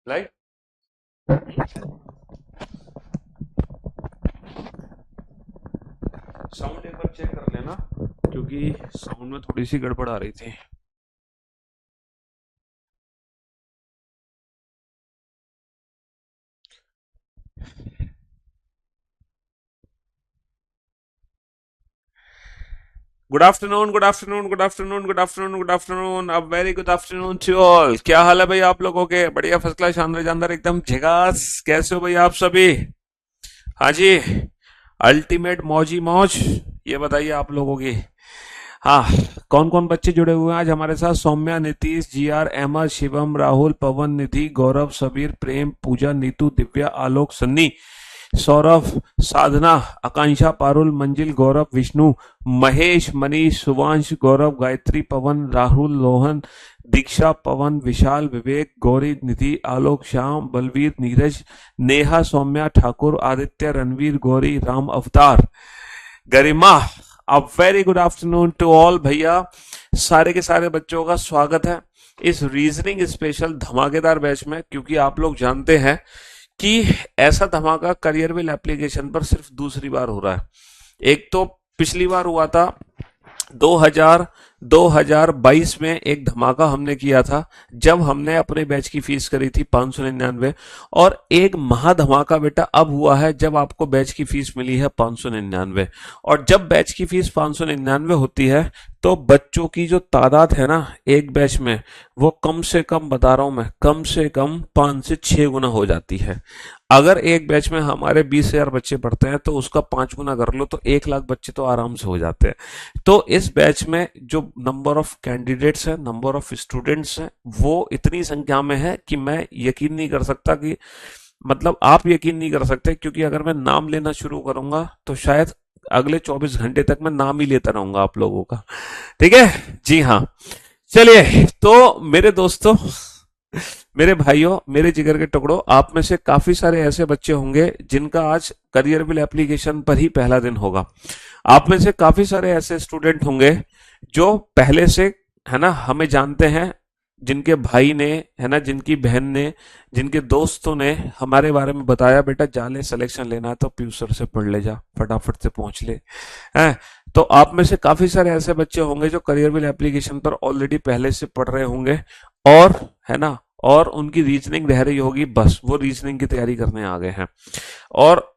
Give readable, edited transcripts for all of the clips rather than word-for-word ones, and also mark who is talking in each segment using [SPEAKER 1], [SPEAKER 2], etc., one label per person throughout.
[SPEAKER 1] Like sound एक बार check कर लेना, क्योंकि साउंड में थोड़ी सी गड़बड़ आ रही थी। Good afternoon, good afternoon, good afternoon, good afternoon, good afternoon, अब very good afternoon to all. क्या हाल है भाई आप लोगों के? बढ़िया, फर्स्ट क्लास, शानदार जानदार, एकदम झकास। कैसे हो भाई आप सभी? हाँ जी, अल्टीमेट मौजी मौज। ये बताइए आप लोगों की। हाँ, कौन कौन बच्चे जुड़े हुए हैं आज हमारे साथ? सौम्या, नीतीश, जीआर, अहमद, शिवम, राहुल, पवन, निधि, गौरव, सबीर, प्रेम, पूजा, नीतू, दिव्या, आलोक, सन्नी, सौरभ, साधना, आकांक्षा, पारुल, मंजिल, गौरव, विष्णु, महेश, मनीष, सुवांश, गौरव, गायत्री, पवन, राहुल, रोहन, दीक्षा, पवन, विशाल, विवेक, गौरी, निधि, आलोक, श्याम, बलवीर, नीरज, नेहा, सौम्या, ठाकुर, आदित्य, रणवीर, गौरी, राम अवतार, गरिमा। अब very good afternoon to all भैया। सारे के सारे बच्चों का स्वागत है इस रीजनिंग स्पेशल धमाकेदार बैच में, क्योंकि आप लोग जानते हैं कि ऐसा धमाका करियरविल एप्लीकेशन पर सिर्फ दूसरी बार हो रहा है। एक तो पिछली बार हुआ था 2000 2022 में, एक धमाका हमने किया था जब हमने अपने बैच की फीस करी थी 599। और एक महा धमाका बेटा अब हुआ है जब आपको बैच की फीस मिली है 599। और जब बैच की फीस 599 होती है तो बच्चों की जो तादाद है ना एक बैच में, वो कम से कम बता रहा हूं मैं, कम से कम 5 से 6 गुना हो जाती है। अगर एक बैच में हमारे 20,000 बच्चे पढ़ते हैं तो उसका 5 गुना कर लो तो 1 लाख बच्चे तो आराम से हो जाते हैं। तो इस बैच में जो नंबर ऑफ कैंडिडेट्स है, नंबर ऑफ स्टूडेंट्स हैं, वो इतनी संख्या में है कि मैं यकीन नहीं कर सकता कि, मतलब आप यकीन नहीं कर सकते, क्योंकि अगर मैं नाम लेना शुरू करूंगा तो शायद अगले 24 घंटे तक मैं नाम ही लेता रहूंगा आप लोगों का। ठीक है जी हाँ। चलिए तो मेरे दोस्तों, मेरे भाइयों, मेरे जिगर के टुकड़ों, आप में से काफी सारे ऐसे बच्चे होंगे जिनका आज करियरविल एप्लीकेशन पर ही पहला दिन होगा। आप में से काफी सारे ऐसे स्टूडेंट होंगे जो पहले से, है ना, हमें जानते हैं, जिनके भाई ने, है ना, जिनकी बहन ने, जिनके दोस्तों ने हमारे बारे में बताया, बेटा जाले सिलेक्शन लेना है तो पीयू सर से पढ़ ले, जा फटाफट से पहुंच ले। हैं? तो आप में से काफी सारे ऐसे बच्चे होंगे जो करियरविल एप्लीकेशन पर ऑलरेडी पहले से पढ़ रहे होंगे, और, है ना, और उनकी रीजनिंग रह रही होगी, बस वो रीजनिंग की तैयारी करने आ गए हैं। और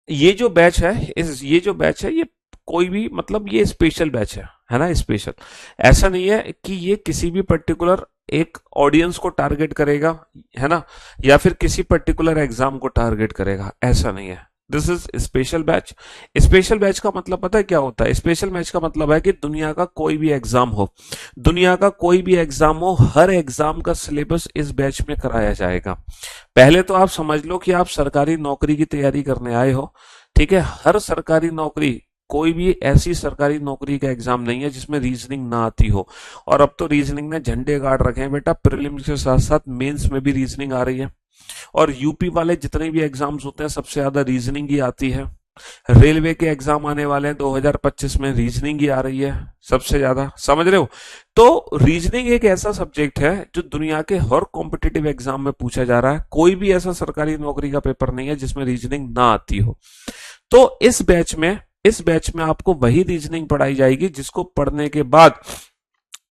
[SPEAKER 1] ये जो बैच है, ये जो बैच है, ये कोई भी, मतलब ये स्पेशल बैच है ना, स्पेशल। ऐसा नहीं है कि ये किसी भी पर्टिकुलर एक ऑडियंस को टारगेट करेगा, है ना, या फिर किसी पर्टिकुलर एग्जाम को टारगेट करेगा, ऐसा नहीं है। This is special batch. Special batch का मतलब पता है क्या होता है? स्पेशल बैच का मतलब है कि दुनिया का कोई भी एग्जाम हो, दुनिया का कोई भी एग्जाम हो, हर एग्जाम का सिलेबस इस बैच में कराया जाएगा। पहले तो आप समझ लो कि आप सरकारी नौकरी की तैयारी करने आए हो। ठीक है, हर सरकारी नौकरी, कोई भी ऐसी सरकारी नौकरी का एग्जाम नहीं है जिसमें रीजनिंग ना आती हो। और अब तो रीजनिंग ने झंडे गाड़ रखे हैं बेटा, प्रीलिम्स के साथ साथ मेंस में भी रीजनिंग आ रही है। और यूपी वाले जितने भी एग्जाम्स होते हैं सबसे ज्यादा रीजनिंग ही आती है। रेलवे के एग्जाम आने वाले हैं 2025 में, रीजनिंग ही आ रही है सबसे ज्यादा, समझ रहे हो? तो रीजनिंग एक ऐसा सब्जेक्ट है जो दुनिया के हर कॉम्पिटिटिव एग्जाम में पूछा जा रहा है। कोई भी ऐसा सरकारी नौकरी का पेपर नहीं है जिसमें रीजनिंग ना आती हो। तो इस बैच में आपको वही रीजनिंग पढ़ाई जाएगी जिसको पढ़ने के बाद,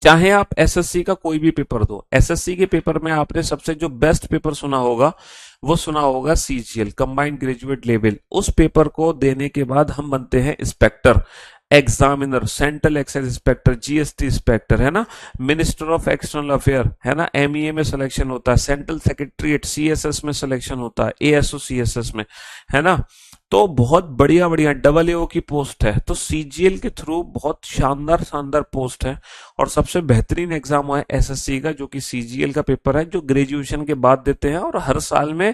[SPEAKER 1] चाहे आप एसएससी का कोई भी पेपर दो, एसएससी के पेपर में आपने सबसे जो बेस्ट पेपर सुना होगा, वो सुना होगा सीजीएल, कंबाइंड ग्रेजुएट लेवल। उस पेपर को देने के बाद हम बनते हैं inspector, examiner, central excise inspector, GST inspector, है ना, मिनिस्टर ऑफ एक्सटर्नल अफेयर, है ना, एमईए में सिलेक्शन होता है, सेंट्रल सेक्रेटरीट सीएसएस में सिलेक्शन होता है, एएसओ सीएसएस में, है ना। तो बहुत बढ़िया बढ़िया डबल एओ की पोस्ट है, तो सीजीएल के थ्रू बहुत शानदार शानदार पोस्ट है। और सबसे बेहतरीन एग्जाम है एसएससी का, जो कि सीजीएल का पेपर है, जो ग्रेजुएशन के बाद देते हैं, और हर साल में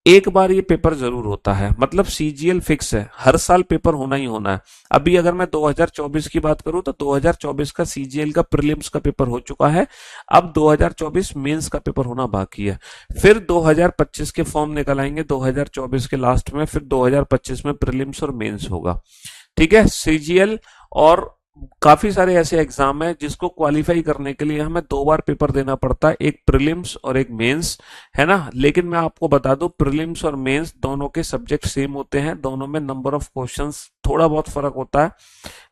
[SPEAKER 1] एक बार ये पेपर जरूर होता है। मतलब सीजीएल फिक्स है, हर साल पेपर होना ही होना है। अभी अगर मैं 2024 की बात करूं तो 2024 का सीजीएल का प्रीलिम्स का पेपर हो चुका है। अब 2024 मेंस का पेपर होना बाकी है। फिर 2025 के फॉर्म निकल आएंगे 2024 के लास्ट में, फिर 2025 में प्रीलिम्स और मेंस होगा। ठीक है, सीजीएल और काफी सारे ऐसे एग्जाम हैं जिसको क्वालिफाई करने के लिए हमें 2 बार पेपर देना पड़ता है, एक प्रीलिम्स और एक मेंस, है ना। लेकिन मैं आपको बता दूं, प्रीलिम्स और मेंस दोनों के सब्जेक्ट सेम होते हैं, दोनों में नंबर ऑफ क्वेश्चंस थोड़ा बहुत फर्क होता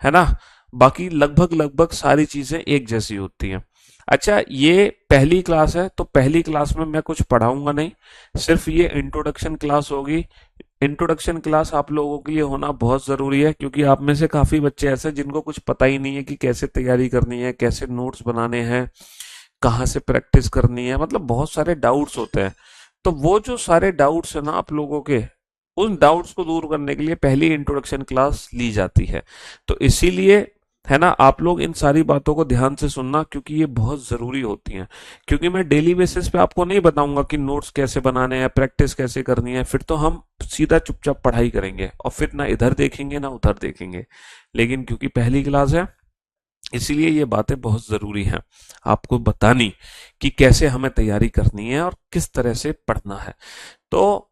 [SPEAKER 1] है ना। बाकी लगभग लगभग सारी चीजें एक जैसी होती हैं। अच्छा, ये पहली क्लास है तो पहली क्लास में मैं कुछ पढ़ाऊंगा नहीं, सिर्फ ये इंट्रोडक्शन क्लास होगी। इंट्रोडक्शन क्लास आप लोगों के लिए होना बहुत जरूरी है, क्योंकि आप में से काफी बच्चे ऐसे हैं जिनको कुछ पता ही नहीं है कि कैसे तैयारी करनी है, कैसे नोट्स बनाने हैं, कहाँ से प्रैक्टिस करनी है, मतलब बहुत सारे डाउट्स होते हैं। तो वो जो सारे डाउट्स है ना आप लोगों के, उन डाउट्स को दूर करने के लिए पहली इंट्रोडक्शन क्लास ली जाती है। तो इसीलिए, है ना, आप लोग इन सारी बातों को ध्यान से सुनना, क्योंकि ये बहुत जरूरी होती हैं। क्योंकि मैं डेली बेसिस पे आपको नहीं बताऊंगा कि नोट्स कैसे बनाने हैं, प्रैक्टिस कैसे करनी है, फिर तो हम सीधा चुपचाप पढ़ाई करेंगे और फिर ना इधर देखेंगे ना उधर देखेंगे। लेकिन क्योंकि पहली क्लास है, इसीलिए ये बातें बहुत जरूरी हैं आपको बतानी, कि कैसे हमें तैयारी करनी है और किस तरह से पढ़ना है। तो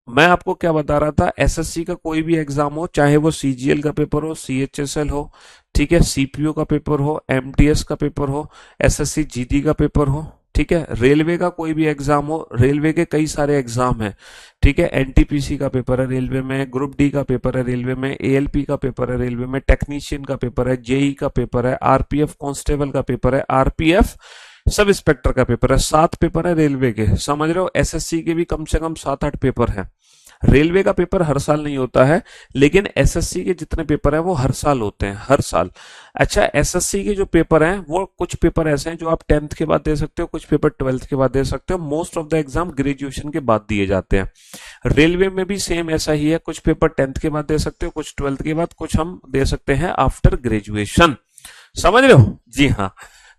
[SPEAKER 1] मैं आपको क्या बता रहा था, एसएससी का कोई भी एग्जाम हो, चाहे वो सीजीएल का पेपर हो, सीएचएसएल हो, ठीक है, सीपीओ का पेपर हो, एमटीएस का पेपर हो, एसएससी जीडी का पेपर हो, ठीक है, रेलवे का कोई भी एग्जाम हो, रेलवे के कई सारे एग्जाम हैं, ठीक है, एनटीपीसी का पेपर है रेलवे में, ग्रुप डी का पेपर है रेलवे में, एएलपी का पेपर है रेलवे में, टेक्नीशियन का पेपर है, जेई का पेपर है, आरपीएफ कांस्टेबल का पेपर है, आरपीएफ सब इंस्पेक्टर का पेपर है। 7 पेपर है रेलवे के, समझ रहे हो। एसएससी के भी कम से कम 7-8 पेपर है। रेलवे का पेपर हर साल नहीं होता है, लेकिन एसएससी के जितने पेपर हैं वो हर साल होते हैं, हर साल। अच्छा, एसएससी के जो पेपर हैं वो कुछ पेपर ऐसे हैं जो आप 10th के बाद दे सकते हो, कुछ पेपर 12th के बाद दे सकते हो। Most of the exam graduation के बाद दिए जाते हैं। रेलवे में भी सेम ऐसा ही है, कुछ पेपर 10th के बाद दे सकते हो, कुछ 12th के बाद, कुछ हम दे सकते हैं आफ्टर ग्रेजुएशन। समझ रहे हो जी हाँ।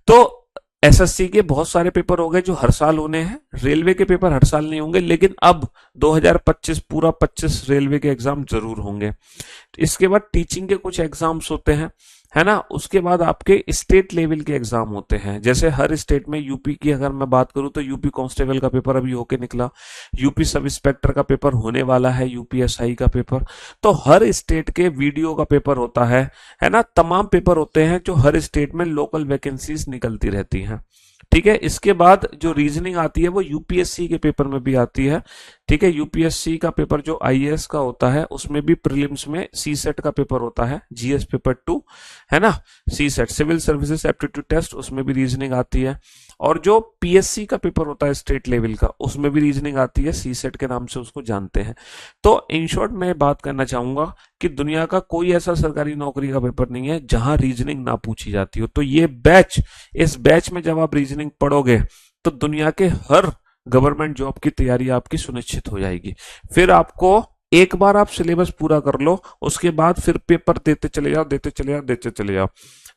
[SPEAKER 1] तो एसएससी के बहुत सारे पेपर हो गए जो हर साल होने हैं, रेलवे के पेपर हर साल नहीं होंगे, लेकिन अब 2025 पूरा 25 रेलवे के एग्जाम जरूर होंगे। इसके बाद टीचिंग के कुछ एग्जाम्स होते हैं, है ना। उसके बाद आपके स्टेट लेवल के एग्जाम होते हैं, जैसे हर स्टेट में, यूपी की अगर मैं बात करूं तो यूपी कांस्टेबल का पेपर अभी होके निकला, यूपी सब इंस्पेक्टर का पेपर होने वाला है, यूपीएसआई का पेपर। तो हर स्टेट के वीडियो का पेपर होता है ना। तमाम पेपर होते हैं जो हर स्टेट में लोकल वैकेंसीज निकलती रहती हैं, ठीक है। इसके बाद जो रीजनिंग आती है वो यूपीएससी के पेपर में भी आती है, ठीक है। यूपीएससी का पेपर जो आईएएस का होता है उसमें भी प्रीलिम्स में सी सेट का पेपर होता है, जीएस पेपर 2, है ना। CSAT civil services aptitude test, उसमें भी रीजनिंग आती है। और जो पीएससी का पेपर होता है स्टेट लेवल का, उसमें भी रीजनिंग आती है, सी सेट के नाम से उसको जानते हैं। तो इन शॉर्ट मैं बात करना चाहूंगा कि दुनिया का कोई ऐसा सरकारी नौकरी का पेपर नहीं है जहां रीजनिंग ना पूछी जाती हो। तो ये बैच, इस बैच में जब आप रीजनिंग पढ़ोगे तो दुनिया के हर गवर्नमेंट जॉब की तैयारी आपकी सुनिश्चित हो जाएगी। फिर आपको एक बार आप सिलेबस पूरा कर लो, उसके बाद फिर पेपर देते चले जाओ, देते चले जाओ, देते चले जाओ।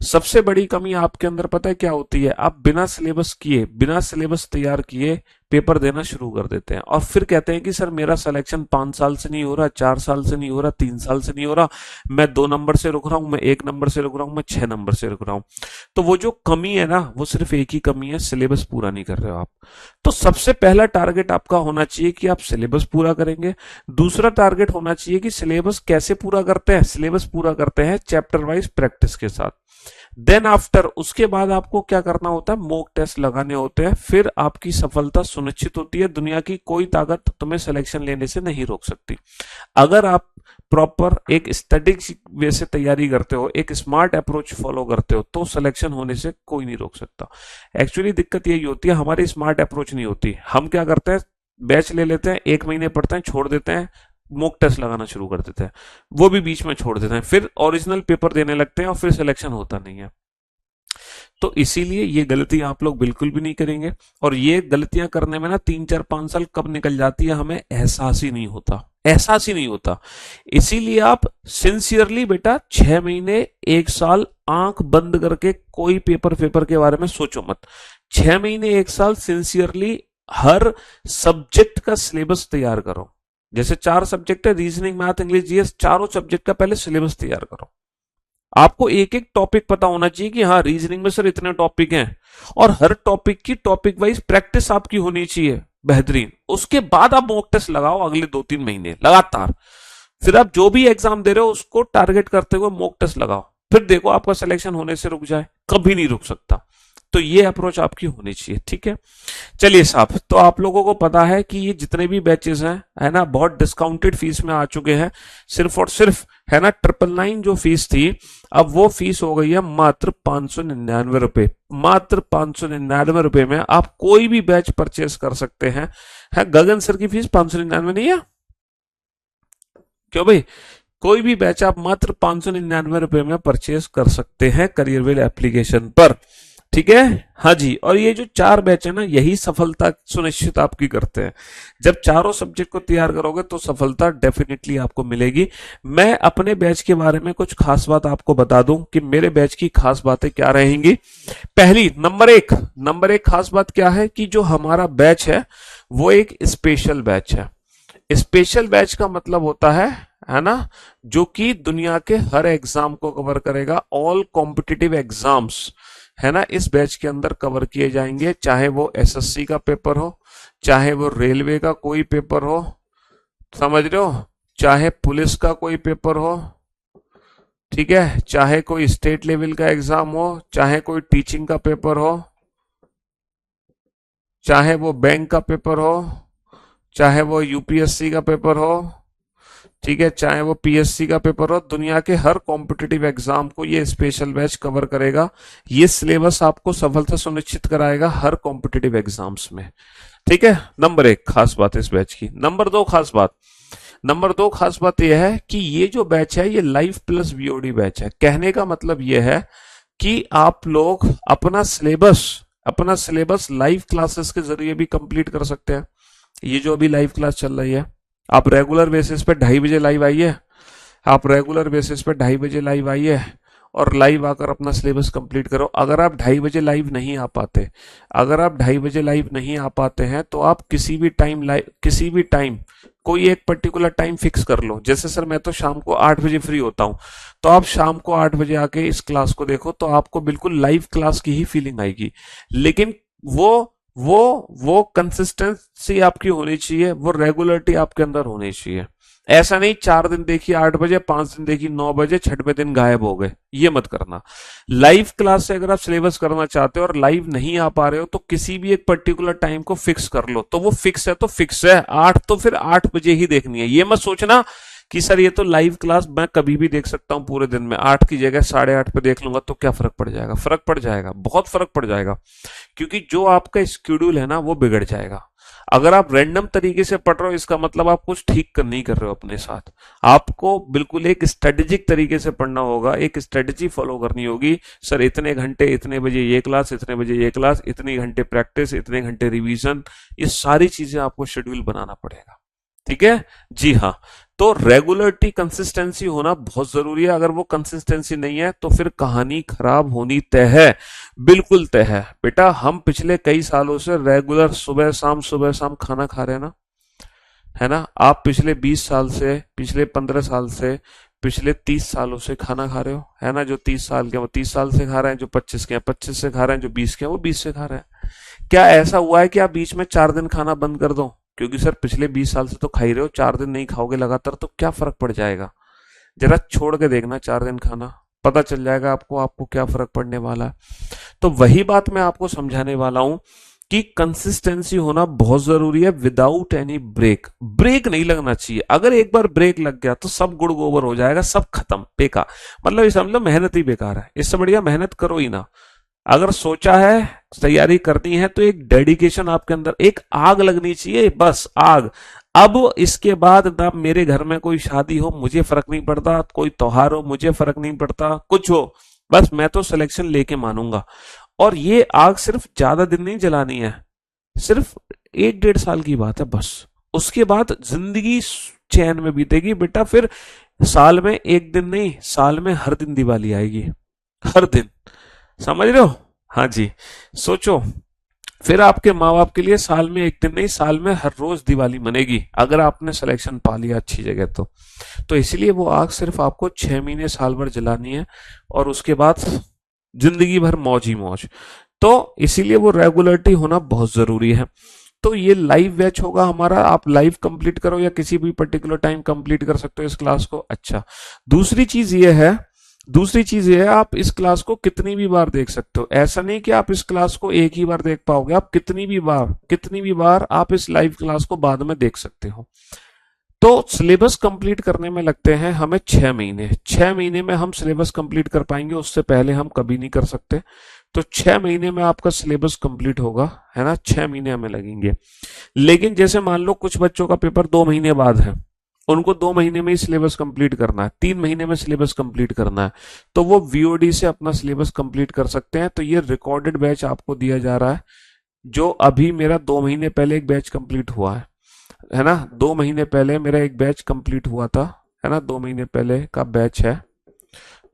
[SPEAKER 1] सबसे बड़ी कमी आपके अंदर पता है क्या होती है, आप बिना सिलेबस किए, बिना सिलेबस तैयार किए पेपर देना शुरू कर देते हैं और फिर कहते हैं कि सर मेरा सिलेक्शन 5 साल से नहीं हो रहा, 4 साल से नहीं हो रहा, 3 साल से नहीं हो रहा, मैं 2 नंबर से रुक रहा हूं, मैं 1 नंबर से रुक रहा हूं, मैं 6 नंबर से रुक रहा हूं। तो वो जो कमी है ना, वो सिर्फ एक ही कमी है, सिलेबस पूरा नहीं कर रहे हो आप। तो सबसे पहला टारगेट आपका होना चाहिए कि आप सिलेबस पूरा करेंगे। दूसरा टारगेट होना चाहिए कि सिलेबस कैसे पूरा करते हैं, सिलेबस पूरा करते हैं चैप्टर वाइज प्रैक्टिस के साथ। देन आफ्टर, उसके बाद आपको क्या करना होता है, मॉक टेस्ट लगाने होते हैं, फिर आपकी सफलता सुनिश्चित होती है। दुनिया की कोई ताकत तुम्हें सिलेक्शन लेने से नहीं रोक सकती। अगर आप प्रॉपर एक स्टडी वे से तैयारी करते हो, एक स्मार्ट अप्रोच फॉलो करते हो, तो सिलेक्शन होने से कोई नहीं रोक सकता। एक्चुअली दिक्कत यही होती है, हमारी स्मार्ट अप्रोच नहीं होती। हम क्या करते हैं, बैच ले लेते हैं, 1 महीने पढ़ते हैं, छोड़ देते हैं, मॉक टेस्ट लगाना शुरू कर देते हैं, वो भी बीच में छोड़ देते हैं, फिर ओरिजिनल पेपर देने लगते हैं और फिर सिलेक्शन होता नहीं है। तो इसीलिए ये गलती आप लोग बिल्कुल भी नहीं करेंगे। और ये गलतियां करने में ना 3-4-5 साल कब निकल जाती है हमें एहसास ही नहीं होता, एहसास ही नहीं होता। इसीलिए आप सिंसियरली बेटा 6 महीने 1 साल आंख बंद करके कोई पेपर के बारे में सोचो मत। 6 महीने 1 साल सिंसियरली हर सब्जेक्ट का सिलेबस तैयार करो। जैसे 4 सब्जेक्ट है, रीजनिंग, मैथ, इंग्लिश, जीएस, चारों सब्जेक्ट का पहले सिलेबस तैयार करो। आपको एक एक टॉपिक पता होना चाहिए कि हाँ रीजनिंग में सर इतने टॉपिक हैं, और हर टॉपिक की टॉपिक वाइज प्रैक्टिस आपकी होनी चाहिए बेहतरीन। उसके बाद आप मॉक टेस्ट लगाओ अगले 2-3 महीने लगातार। फिर आप जो भी एग्जाम दे रहे हो उसको टारगेट करते हुए मॉक टेस्ट लगाओ। फिर देखो आपका सिलेक्शन होने से रुक जाए, कभी नहीं रुक सकता। तो ये अप्रोच आपकी होनी चाहिए, ठीक है। चलिए साहब, तो आप लोगों को पता है कि ये जितने भी बैचेस हैं, है ना, बहुत डिस्काउंटेड फीस में आ चुके हैं। सिर्फ और सिर्फ, है ना, 999 जो फीस थी, अब वो फीस हो गई है मात्र 599 रुपए। मात्र 599 रुपए में आप कोई भी बैच परचेस कर सकते हैं। है, गगन सर की फीस 599 नहीं है? क्यों भाई? कोई भी बैच आप मात्र 599 रुपए में परचेस कर सकते हैं करियरवेल एप्लीकेशन पर, ठीक है। हाँ जी, और ये जो 4 बैच है ना, यही सफलता सुनिश्चित आपकी करते हैं। जब चारों सब्जेक्ट को तैयार करोगे तो सफलता डेफिनेटली आपको मिलेगी। मैं अपने बैच के बारे में कुछ खास बात आपको बता दूं कि मेरे बैच की खास बातें क्या रहेंगी। पहली, नंबर एक खास बात क्या है कि जो हमारा बैच है वो एक स्पेशल बैच है। स्पेशल बैच का मतलब होता है ना, जो कि दुनिया के हर एग्जाम को कवर करेगा। ऑल कॉम्पिटिटिव एग्जाम्स, है ना, इस बैच के अंदर कवर किए जाएंगे, चाहे वो एसएससी का पेपर हो, चाहे वो रेलवे का कोई पेपर हो, समझ रहे हो, चाहे पुलिस का कोई पेपर हो, ठीक है, चाहे कोई स्टेट लेवल का एग्जाम हो, चाहे कोई टीचिंग का पेपर हो, चाहे वो बैंक का पेपर हो, चाहे वो यूपीएससी का पेपर हो, ठीक है, चाहे वो पीएससी का पेपर हो। दुनिया के हर कॉम्पिटिटिव एग्जाम को ये स्पेशल बैच कवर करेगा। ये सिलेबस आपको सफलता सुनिश्चित कराएगा हर कॉम्पिटिटिव एग्जाम्स में, ठीक है। नंबर 1 खास बात इस बैच की। नंबर दो खास बात यह है कि ये जो बैच है ये लाइव प्लस वीओडी बैच है। कहने का मतलब यह है कि आप लोग अपना सिलेबस लाइव क्लासेस के जरिए भी कंप्लीट कर सकते हैं। ये जो अभी लाइव क्लास चल रही है, आप रेगुलर बेसिस पे 2:30 बजे लाइव आइए, और लाइव आकर अपना सिलेबस कंप्लीट करो। अगर आप 2:30 बजे लाइव नहीं आ पाते हैं तो आप किसी भी टाइम कोई एक पर्टिकुलर टाइम फिक्स कर लो। जैसे सर मैं तो शाम को 8 बजे फ्री होता हूं, तो आप शाम को 8 बजे आके इस क्लास को देखो, तो आपको बिल्कुल लाइव क्लास की ही फीलिंग आएगी। लेकिन वो कंसिस्टेंसी आपकी होनी चाहिए, वो रेगुलरिटी आपके अंदर होनी चाहिए। ऐसा नहीं 4 दिन देखिए 8 बजे, 5 दिन देखिए 9 बजे, 6वें दिन गायब हो गए, ये मत करना। लाइव क्लास से अगर आप सिलेबस करना चाहते हो और लाइव नहीं आ पा रहे हो तो किसी भी एक पर्टिकुलर टाइम को फिक्स कर लो। तो वो फिक्स है तो फिक्स है, 8 तो फिर 8 बजे ही देखनी है। ये मत सोचना कि सर ये तो लाइव क्लास मैं कभी भी देख सकता हूं पूरे दिन में, 8 की जगह 8:30 पे देख लूंगा तो क्या फर्क पड़ जाएगा? फर्क पड़ जाएगा, बहुत फर्क पड़ जाएगा, क्योंकि जो आपका शेड्यूल है ना वो बिगड़ जाएगा। अगर आप रैंडम तरीके से पढ़ रहे हो, इसका मतलब आप कुछ ठीक नहीं कर रहे हो अपने साथ। आपको बिल्कुल एक स्ट्रेटेजिक तरीके से पढ़ना होगा, एक स्ट्रेटेजी फॉलो करनी होगी। सर इतने घंटे, इतने बजे ये क्लास, इतने बजे ये क्लास, इतने घंटे प्रैक्टिस, इतने घंटे रिवीजन, ये सारी चीजें आपको शेड्यूल बनाना पड़ेगा, ठीक है जी हाँ। तो रेगुलरिटी, कंसिस्टेंसी होना बहुत जरूरी है। अगर वो कंसिस्टेंसी नहीं है तो फिर कहानी खराब होनी तय है, बिल्कुल तय है। बेटा हम पिछले कई सालों से रेगुलर सुबह शाम खाना खा रहे हैं ना, है ना। आप पिछले 20 साल से, पिछले 15 साल से, पिछले 30 सालों से खाना खा रहे हो, है ना। जो 30 साल के वो 30 साल से खा रहे हैं, जो 25 के हैं 25 से खा रहे हैं, जो 20 के हैं वो 20 से खा रहे हैं। क्या ऐसा हुआ है कि आप बीच में 4 दिन खाना बंद कर दो? क्योंकि सर पिछले 20 साल से तो खा ही रहे हो, 4 दिन नहीं खाओगे लगातार तो क्या फर्क पड़ जाएगा? जरा छोड़ के देखना 4 दिन खाना, पता चल जाएगा आपको क्या फर्क पड़ने वाला है। तो वही बात मैं आपको समझाने वाला हूं कि कंसिस्टेंसी होना बहुत जरूरी है, विदाउट एनी ब्रेक नहीं लगना चाहिए। अगर एक बार ब्रेक लग गया तो सब गुड़ गोबर हो जाएगा, सब खत्म, बेकार। मतलब ये समझ लो मेहनत ही बेकार है, इससे बढ़िया मेहनत करो ही ना। अगर सोचा है, तैयारी करनी है, तो एक डेडिकेशन आपके अंदर, एक आग लगनी चाहिए, बस आग। अब इसके बाद ना मेरे घर में कोई शादी हो मुझे फर्क नहीं पड़ता, कोई त्योहार हो मुझे फर्क नहीं पड़ता, कुछ हो, बस मैं तो सिलेक्शन लेके मानूंगा। और ये आग सिर्फ ज्यादा दिन नहीं जलानी है, सिर्फ 1-1.5 साल की बात है बस। उसके बाद जिंदगी चैन में बीतेगी बेटा। फिर साल में एक दिन नहीं, साल में हर दिन दिवाली आएगी, हर दिन, समझ रहे हो? हाँ जी, सोचो फिर आपके माँ बाप के लिए साल में एक दिन नहीं, साल में हर रोज दिवाली मनेगी अगर आपने सिलेक्शन पा लिया अच्छी जगह तो इसलिए वो आग सिर्फ आपको 6 महीने साल भर जलानी है, और उसके बाद जिंदगी भर मौज ही मौज। तो इसीलिए वो रेगुलरिटी होना बहुत जरूरी है। तो ये लाइव बैच होगा हमारा, आप लाइव कंप्लीट करो या किसी भी पर्टिकुलर टाइम कंप्लीट कर सकते हो इस क्लास को। अच्छा, दूसरी चीज ये है दूसरी चीज ये है, आप इस क्लास को कितनी भी बार देख सकते हो। ऐसा नहीं कि आप इस क्लास को एक ही बार देख पाओगे, आप कितनी भी बार आप इस लाइव क्लास को बाद में देख सकते हो। तो सिलेबस कंप्लीट करने में लगते हैं हमें 6 महीने। 6 महीने में हम सिलेबस कंप्लीट कर पाएंगे, उससे पहले हम कभी नहीं कर सकते। तो 6 महीने में आपका सिलेबस कंप्लीट होगा, है ना, 6 महीने हमें लगेंगे। लेकिन जैसे मान लो कुछ बच्चों का पेपर 2 महीने बाद है, उनको 2 महीने में ही सिलेबस कंप्लीट करना है, 3 महीने में सिलेबस कंप्लीट करना है, तो वो वीओडी से अपना सिलेबस कंप्लीट कर सकते हैं। तो ये रिकॉर्डेड बैच आपको दिया जा रहा है, जो अभी मेरा 2 महीने पहले एक बैच कंप्लीट हुआ है ना, 2 महीने पहले मेरा एक बैच कंप्लीट हुआ था, है ना, 2 महीने पहले का बैच है।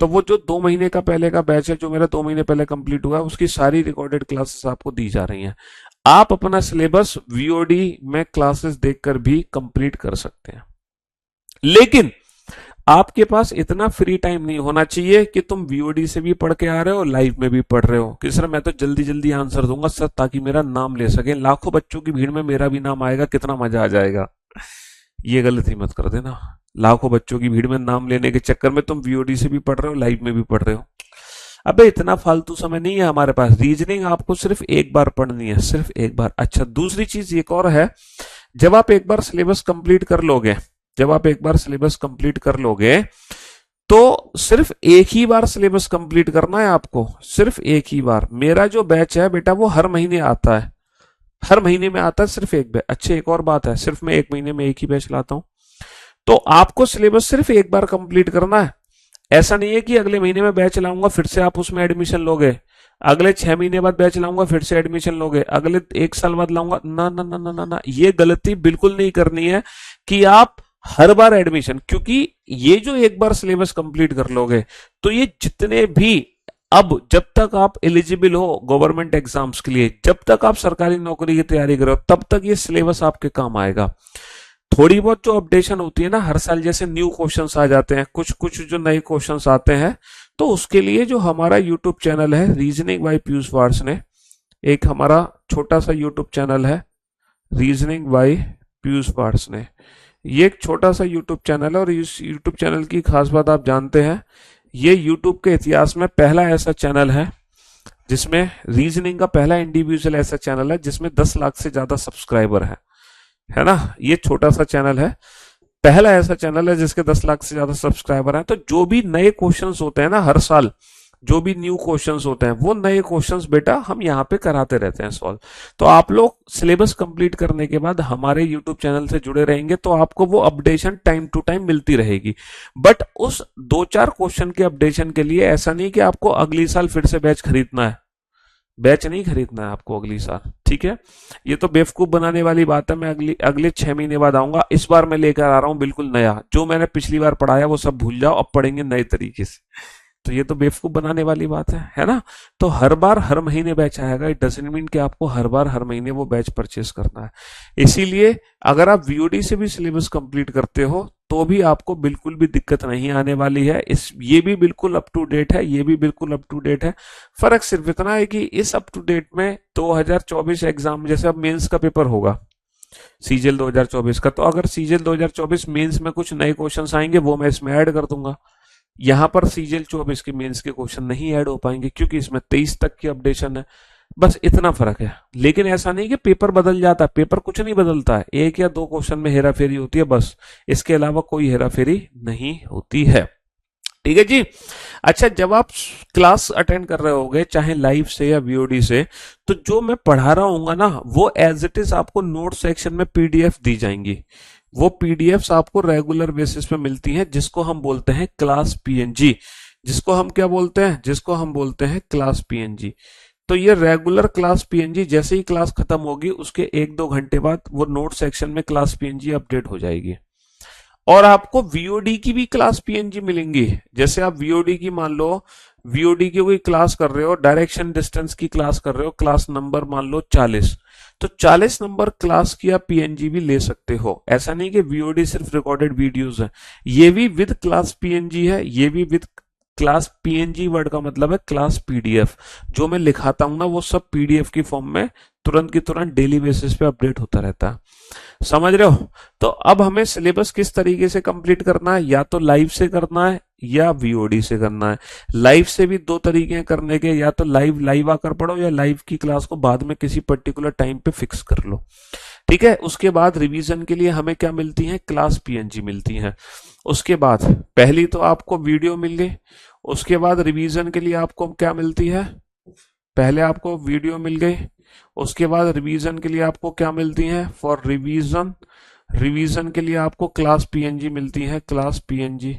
[SPEAKER 1] तो वो जो 2 महीने का पहले का बैच है, जो मेरा 2 महीने पहले कंप्लीट हुआ है, उसकी सारी रिकॉर्डेड क्लासेस आपको दी जा रही हैं। आप अपना सिलेबस वीओडी में क्लासेस देखकर भी कंप्लीट कर सकते हैं। लेकिन आपके पास इतना फ्री टाइम नहीं होना चाहिए कि तुम वीओडी से भी पढ़ के आ रहे हो, लाइव में भी पढ़ रहे हो कि सर मैं तो जल्दी जल्दी आंसर दूंगा सर, ताकि मेरा नाम ले सके, लाखों बच्चों की भीड़ में मेरा भी नाम आएगा, कितना मजा आ जाएगा। ये गलती मत कर देना। लाखों बच्चों की भीड़ में नाम लेने के चक्कर में तुम वीओडी से भी पढ़ रहे हो, लाइव में भी पढ़ रहे हो। अबे इतना फालतू समय नहीं है हमारे पास। रीजनिंग आपको सिर्फ एक बार पढ़नी है, सिर्फ एक बार। अच्छा, दूसरी चीज एक और है, जब आप एक बार सिलेबस कंप्लीट कर लोगे, जब आप एक बार सिलेबस कंप्लीट कर लोगे, तो सिर्फ एक ही बार सिलेबस कंप्लीट करना है आपको, सिर्फ एक ही बार। मेरा जो बैच है बेटा वो हर महीने आता है, हर महीने में आता है सिर्फ एक बैच। अच्छा, एक और बात है, सिर्फ मैं एक महीने में एक ही बैच लाता हूं। तो आपको सिलेबस सिर्फ एक बार कंप्लीट करना है। ऐसा नहीं है कि अगले महीने में बैच लाऊंगा फिर से आप उसमें एडमिशन लोगे, अगले 6 महीने बाद बैच लाऊंगा फिर से एडमिशन लोगे, अगले 1 साल बाद लाऊंगा, ना ना ना ना ना ना, ये गलती बिल्कुल नहीं करनी है कि आप हर बार एडमिशन। क्योंकि ये जो एक बार सिलेबस कंप्लीट कर लोगे, तो ये जितने भी, अब जब तक आप एलिजिबल हो गवर्नमेंट एग्जाम्स के लिए, जब तक आप सरकारी नौकरी की तैयारी करो, तब तक ये सिलेबस आपके काम आएगा। थोड़ी बहुत जो अपडेशन होती है ना हर साल, जैसे न्यू क्वेश्चंस आ जाते हैं, कुछ कुछ जो नए क्वेश्चंस आते हैं, तो उसके लिए जो हमारा यूट्यूब चैनल है रीजनिंग बाय पीयूष वार्स ने, एक हमारा छोटा सा यूट्यूब चैनल है रीजनिंग बाय पीयूष वार्स ने, ये एक छोटा सा यूट्यूब चैनल है। और इस यूट्यूब चैनल की खास बात आप जानते हैं, ये यूट्यूब के इतिहास में पहला ऐसा चैनल है जिसमें, रीजनिंग का पहला इंडिविजुअल ऐसा चैनल है जिसमें 10 लाख से ज्यादा सब्सक्राइबर है ना। ये छोटा सा चैनल है, पहला ऐसा चैनल है जिसके 10 लाख से ज्यादा सब्सक्राइबर हैं। तो जो भी नए क्वेश्चंस होते हैं ना हर साल, जो भी न्यू क्वेश्चंस होते हैं, वो नए क्वेश्चंस बेटा हम यहाँ पे कराते रहते हैं सॉल्व। तो आप लोग सिलेबस कंप्लीट करने के बाद हमारे यूट्यूब चैनल से जुड़े रहेंगे, तो आपको वो अपडेशन टाइम टू टाइम मिलती रहेगी। बट उस 2-4 क्वेश्चन के अपडेशन के लिए ऐसा नहीं कि आपको अगली साल फिर से बैच खरीदना है, बैच नहीं खरीदना है आपको अगली साल, ठीक है। ये तो बेवकूफ बनाने वाली बात है। मैं अगले 6 महीने बाद आऊंगा, इस बार मैं लेकर आ रहा हूं बिल्कुल नया, जो मैंने पिछली बार पढ़ाया वो सब भूल जाओ, अब पढ़ेंगे नए तरीके से। तो ये तो बेवकूफ बनाने वाली बात है ना। तो हर बार हर महीने बैच आएगा, इट डजंट मीन कि आपको हर बार हर महीने वो बैच परचेस करना है। इसीलिए अगर आप वीओडी से भी सिलेबस कंप्लीट करते हो तो भी आपको बिल्कुल भी दिक्कत नहीं आने वाली है। ये भी बिल्कुल अप टू डेट है, ये भी बिल्कुल अप टू डेट है। फर्क सिर्फ इतना है कि इस अप टू डेट में 2024 एग्जाम, जैसे अब मेंस का पेपर होगा सीजीएल 2024 का, तो अगर सीजीएल 2024 मेंस में कुछ नए क्वेश्चंस आएंगे वो मैं इसमें ऐड कर दूंगा। यहां पर सीजीएल 24 के मेंस के क्वेश्चन नहीं ऐड हो पाएंगे क्योंकि इसमें 23 तक की अपडेशन है। बस इतना फर्क है। लेकिन ऐसा नहीं कि पेपर बदल जाता है, पेपर कुछ नहीं बदलता है, 1 या 2 क्वेश्चन में हेरा फेरी होती है बस, इसके अलावा कोई हेरा फेरी नहीं होती है। ठीक है जी। अच्छा, जब आप क्लास अटेंड कर रहे होगे चाहे लाइव से या वीओडी से, तो जो मैं पढ़ा रहा हूँ ना वो एज इट इज आपको नोट सेक्शन में पीडीएफ दी जाएंगी। वो पीडीएफ्स आपको रेगुलर बेसिस पे मिलती हैं, जिसको हम बोलते हैं क्लास पीएनजी। जिसको हम क्या बोलते हैं? जिसको हम बोलते हैं क्लास पीएनजी। तो ये रेगुलर क्लास पीएनजी, जैसे ही क्लास खत्म होगी उसके 1-2 घंटे बाद वो नोट सेक्शन में क्लास पीएनजी अपडेट हो जाएगी। और आपको वीओडी की भी क्लास पीएनजी मिलेंगी। जैसे आप वीओडी की, मान लो वीओडी की कोई क्लास कर रहे हो, डायरेक्शन डिस्टेंस की क्लास कर रहे हो, क्लास नंबर मान लो 40, तो 40 नंबर क्लास की आप पीएनजी भी ले सकते हो। ऐसा नहीं कि वीओडी सिर्फ रिकॉर्डेड वीडियोस है, ये भी विद क्लास पीएनजी है, ये भी विद क्लास पीएनजी वर्ड का मतलब है क्लास पीडीएफ। जो मैं लिखाता हूं ना वो सब पीडीएफ की फॉर्म में तुरंत की तुरंत डेली बेसिस पे अपडेट होता रहता है। समझ रहे हो? तो अब हमें सिलेबस किस तरीके से कंप्लीट करना है, या तो लाइव से करना है या वीओडी से करना है। लाइव से भी दो तरीके हैं करने के, या तो लाइव लाइव आकर पढ़ो या लाइव की क्लास को बाद में किसी पर्टिकुलर टाइम पे फिक्स कर लो। ठीक है। उसके बाद रिवीजन के लिए हमें क्या मिलती है, क्लास पीएनजी मिलती है। उसके बाद पहली तो आपको वीडियो मिल गई, उसके बाद रिवीजन के लिए आपको क्या मिलती है, पहले आपको वीडियो मिल गई, उसके बाद रिवीजन के लिए आपको क्या मिलती है, फॉर रिवीजन, रिवीजन के लिए आपको क्लास पीएनजी मिलती है, क्लास पीएनजी।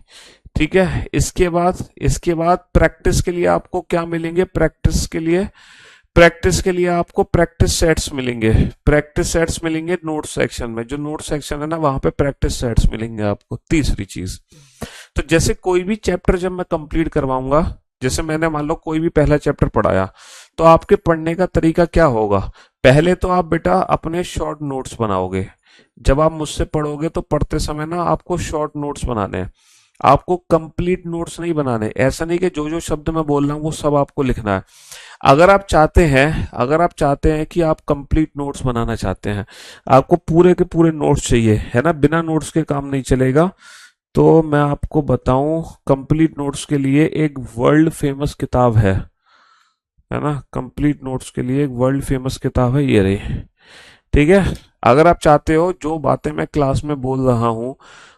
[SPEAKER 1] ठीक है। इसके बाद प्रैक्टिस के लिए आपको क्या मिलेंगे, प्रैक्टिस के लिए आपको प्रैक्टिस सेट्स मिलेंगे, प्रैक्टिस सेट्स मिलेंगे नोट सेक्शन में, जो नोट सेक्शन है ना वहां पे प्रैक्टिस सेट्स मिलेंगे आपको। तीसरी चीज, तो जैसे कोई भी चैप्टर जब मैं कंप्लीट करवाऊंगा, जैसे मैंने मान लो कोई भी पहला चैप्टर पढ़ाया, तो आपके पढ़ने का तरीका क्या होगा, पहले तो आप बेटा अपने शॉर्ट नोट्स बनाओगे। जब आप मुझसे पढ़ोगे तो पढ़ते समय ना आपको शॉर्ट नोट्स बनाने हैं, आपको कंप्लीट नोट्स नहीं बनाने। ऐसा नहीं कि जो जो शब्द मैं बोल रहा हूँ वो सब आपको लिखना है। अगर आप चाहते हैं कि आप कंप्लीट नोट्स बनाना चाहते हैं, आपको पूरे के पूरे नोट्स चाहिए है ना, बिना नोट्स के काम नहीं चलेगा, तो मैं आपको बताऊं कंप्लीट नोट्स के लिए एक वर्ल्ड फेमस किताब है ना, कंप्लीट नोट्स के लिए एक वर्ल्ड फेमस किताब है, ये रही। ठीक है। अगर आप चाहते हो जो बातें मैं क्लास में बोल रहा हूं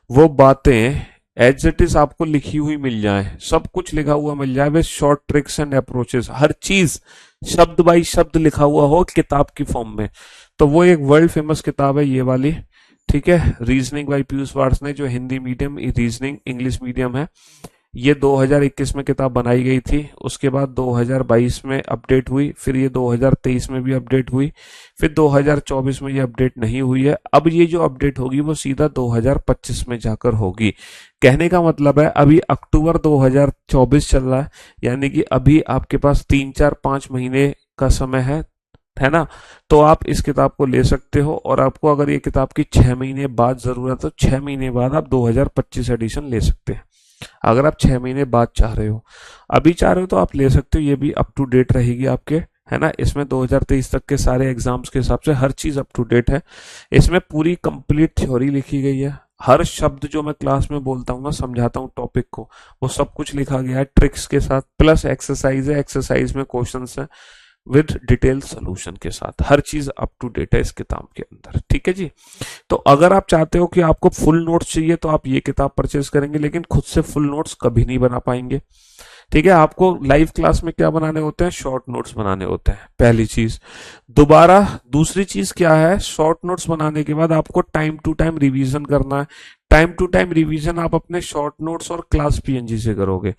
[SPEAKER 1] वो बातें एज इट इज आपको लिखी हुई मिल जाए, सब कुछ लिखा हुआ मिल जाए with short tricks and approaches, हर चीज शब्द बाई शब्द लिखा हुआ हो किताब की फॉर्म में, तो वो एक वर्ल्ड फेमस किताब है ये वाली। ठीक है। रीजनिंग बाई पीयूष वार्ष्णेय, जो Hindi medium reasoning English medium है, ये 2021 में किताब बनाई गई थी, उसके बाद 2022 में अपडेट हुई, फिर ये 2023 में भी अपडेट हुई, फिर 2024 में ये अपडेट नहीं हुई है। अब ये जो अपडेट होगी वो सीधा 2025 में जाकर होगी। कहने का मतलब है अभी अक्टूबर 2024 चल रहा है, यानी कि अभी आपके पास 3-4-5 महीने का समय है ना। तो आप इस किताब को ले सकते हो, और आपको अगर ये किताब की 6 महीने बाद जरूरत है तो 6 महीने बाद आप 2025 एडिशन ले सकते हैं। अगर आप 6 महीने बाद चाह रहे हो, अभी चाह रहे हो तो आप ले सकते हो, ये भी अप टू डेट रहेगी आपके, है ना। इसमें 2023 तक के सारे एग्जाम्स के हिसाब से हर चीज अप टू डेट है। इसमें पूरी कंप्लीट थ्योरी लिखी गई है, हर शब्द जो मैं क्लास में बोलता हूँ ना, समझाता हूँ टॉपिक को, वो सब कुछ लिखा गया है ट्रिक्स के साथ, प्लस एक्सरसाइज है, एक्सरसाइज में क्वेश्चंस है विद डिटेल सोल्यूशन के साथ, हर चीज अप टू डेट है इस किताब के अंदर। ठीक है जी। तो अगर आप चाहते हो कि आपको फुल नोट्स चाहिए तो आप ये किताब परचेज करेंगे, लेकिन खुद से फुल नोट्स कभी नहीं बना पाएंगे। ठीक है। आपको लाइव क्लास में क्या बनाने होते हैं, शॉर्ट नोट्स बनाने होते हैं, पहली चीज। दूसरी चीज क्या है, शॉर्ट नोट्स बनाने के बाद आपको टाइम टू टाइम रिवीजन करना है। टाइम टू टाइम रिवीजन आप अपने शॉर्ट नोट्स और क्लास पीएनजी से करोगे।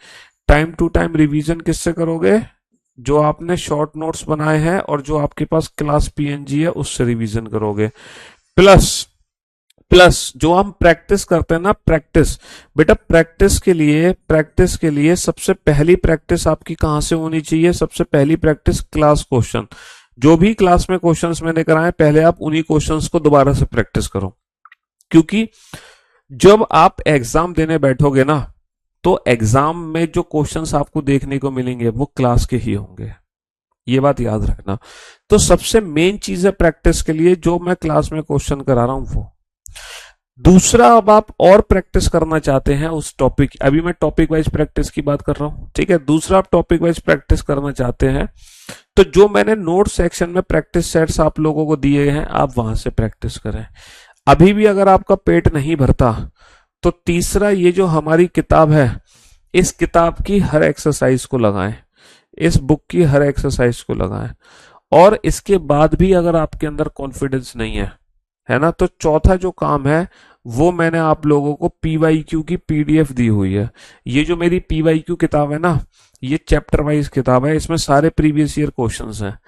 [SPEAKER 1] टाइम टू टाइम रिवीजन किससे करोगे, जो आपने शॉर्ट नोट्स बनाए हैं और जो आपके पास क्लास पीएनजी है उससे रिवीजन करोगे। प्लस प्लस जो हम प्रैक्टिस करते हैं ना, प्रैक्टिस बेटा, प्रैक्टिस के लिए सबसे पहली प्रैक्टिस आपकी कहां से होनी चाहिए, सबसे पहली प्रैक्टिस क्लास क्वेश्चन। जो भी क्लास में क्वेश्चंस मैंने कराए पहले आप उन्हीं क्वेश्चंस को दोबारा से प्रैक्टिस करो, क्योंकि जब आप एग्जाम देने बैठोगे ना तो एग्जाम में जो क्वेश्चंस आपको देखने को मिलेंगे वो क्लास के ही होंगे, ये बात याद रखना। तो सबसे मेन चीज है प्रैक्टिस के लिए जो मैं क्लास में क्वेश्चन करा रहा हूं वो। दूसरा, अब आप और प्रैक्टिस करना चाहते हैं उस टॉपिक, अभी मैं टॉपिक वाइज प्रैक्टिस की बात कर रहा हूं, ठीक है। दूसरा, आप टॉपिक वाइज प्रैक्टिस करना चाहते हैं तो जो मैंने नोट सेक्शन में प्रैक्टिस सेट्स आप लोगों को दिए हैं आप वहां से प्रैक्टिस करें। अभी भी अगर आपका पेट नहीं भरता तो तीसरा, ये जो हमारी किताब है इस किताब की हर एक्सरसाइज को लगाएं, इस बुक की हर एक्सरसाइज को लगाएं। और इसके बाद भी अगर आपके अंदर कॉन्फिडेंस नहीं है ना, तो चौथा जो काम है वो मैंने आप लोगों को पीवाईक्यू की पीडीएफ दी हुई है। ये जो मेरी पीवाईक्यू किताब है ना, ये चैप्टर वाइज किताब है, इसमें सारे प्रीवियस ईयर क्वेश्चंस हैं।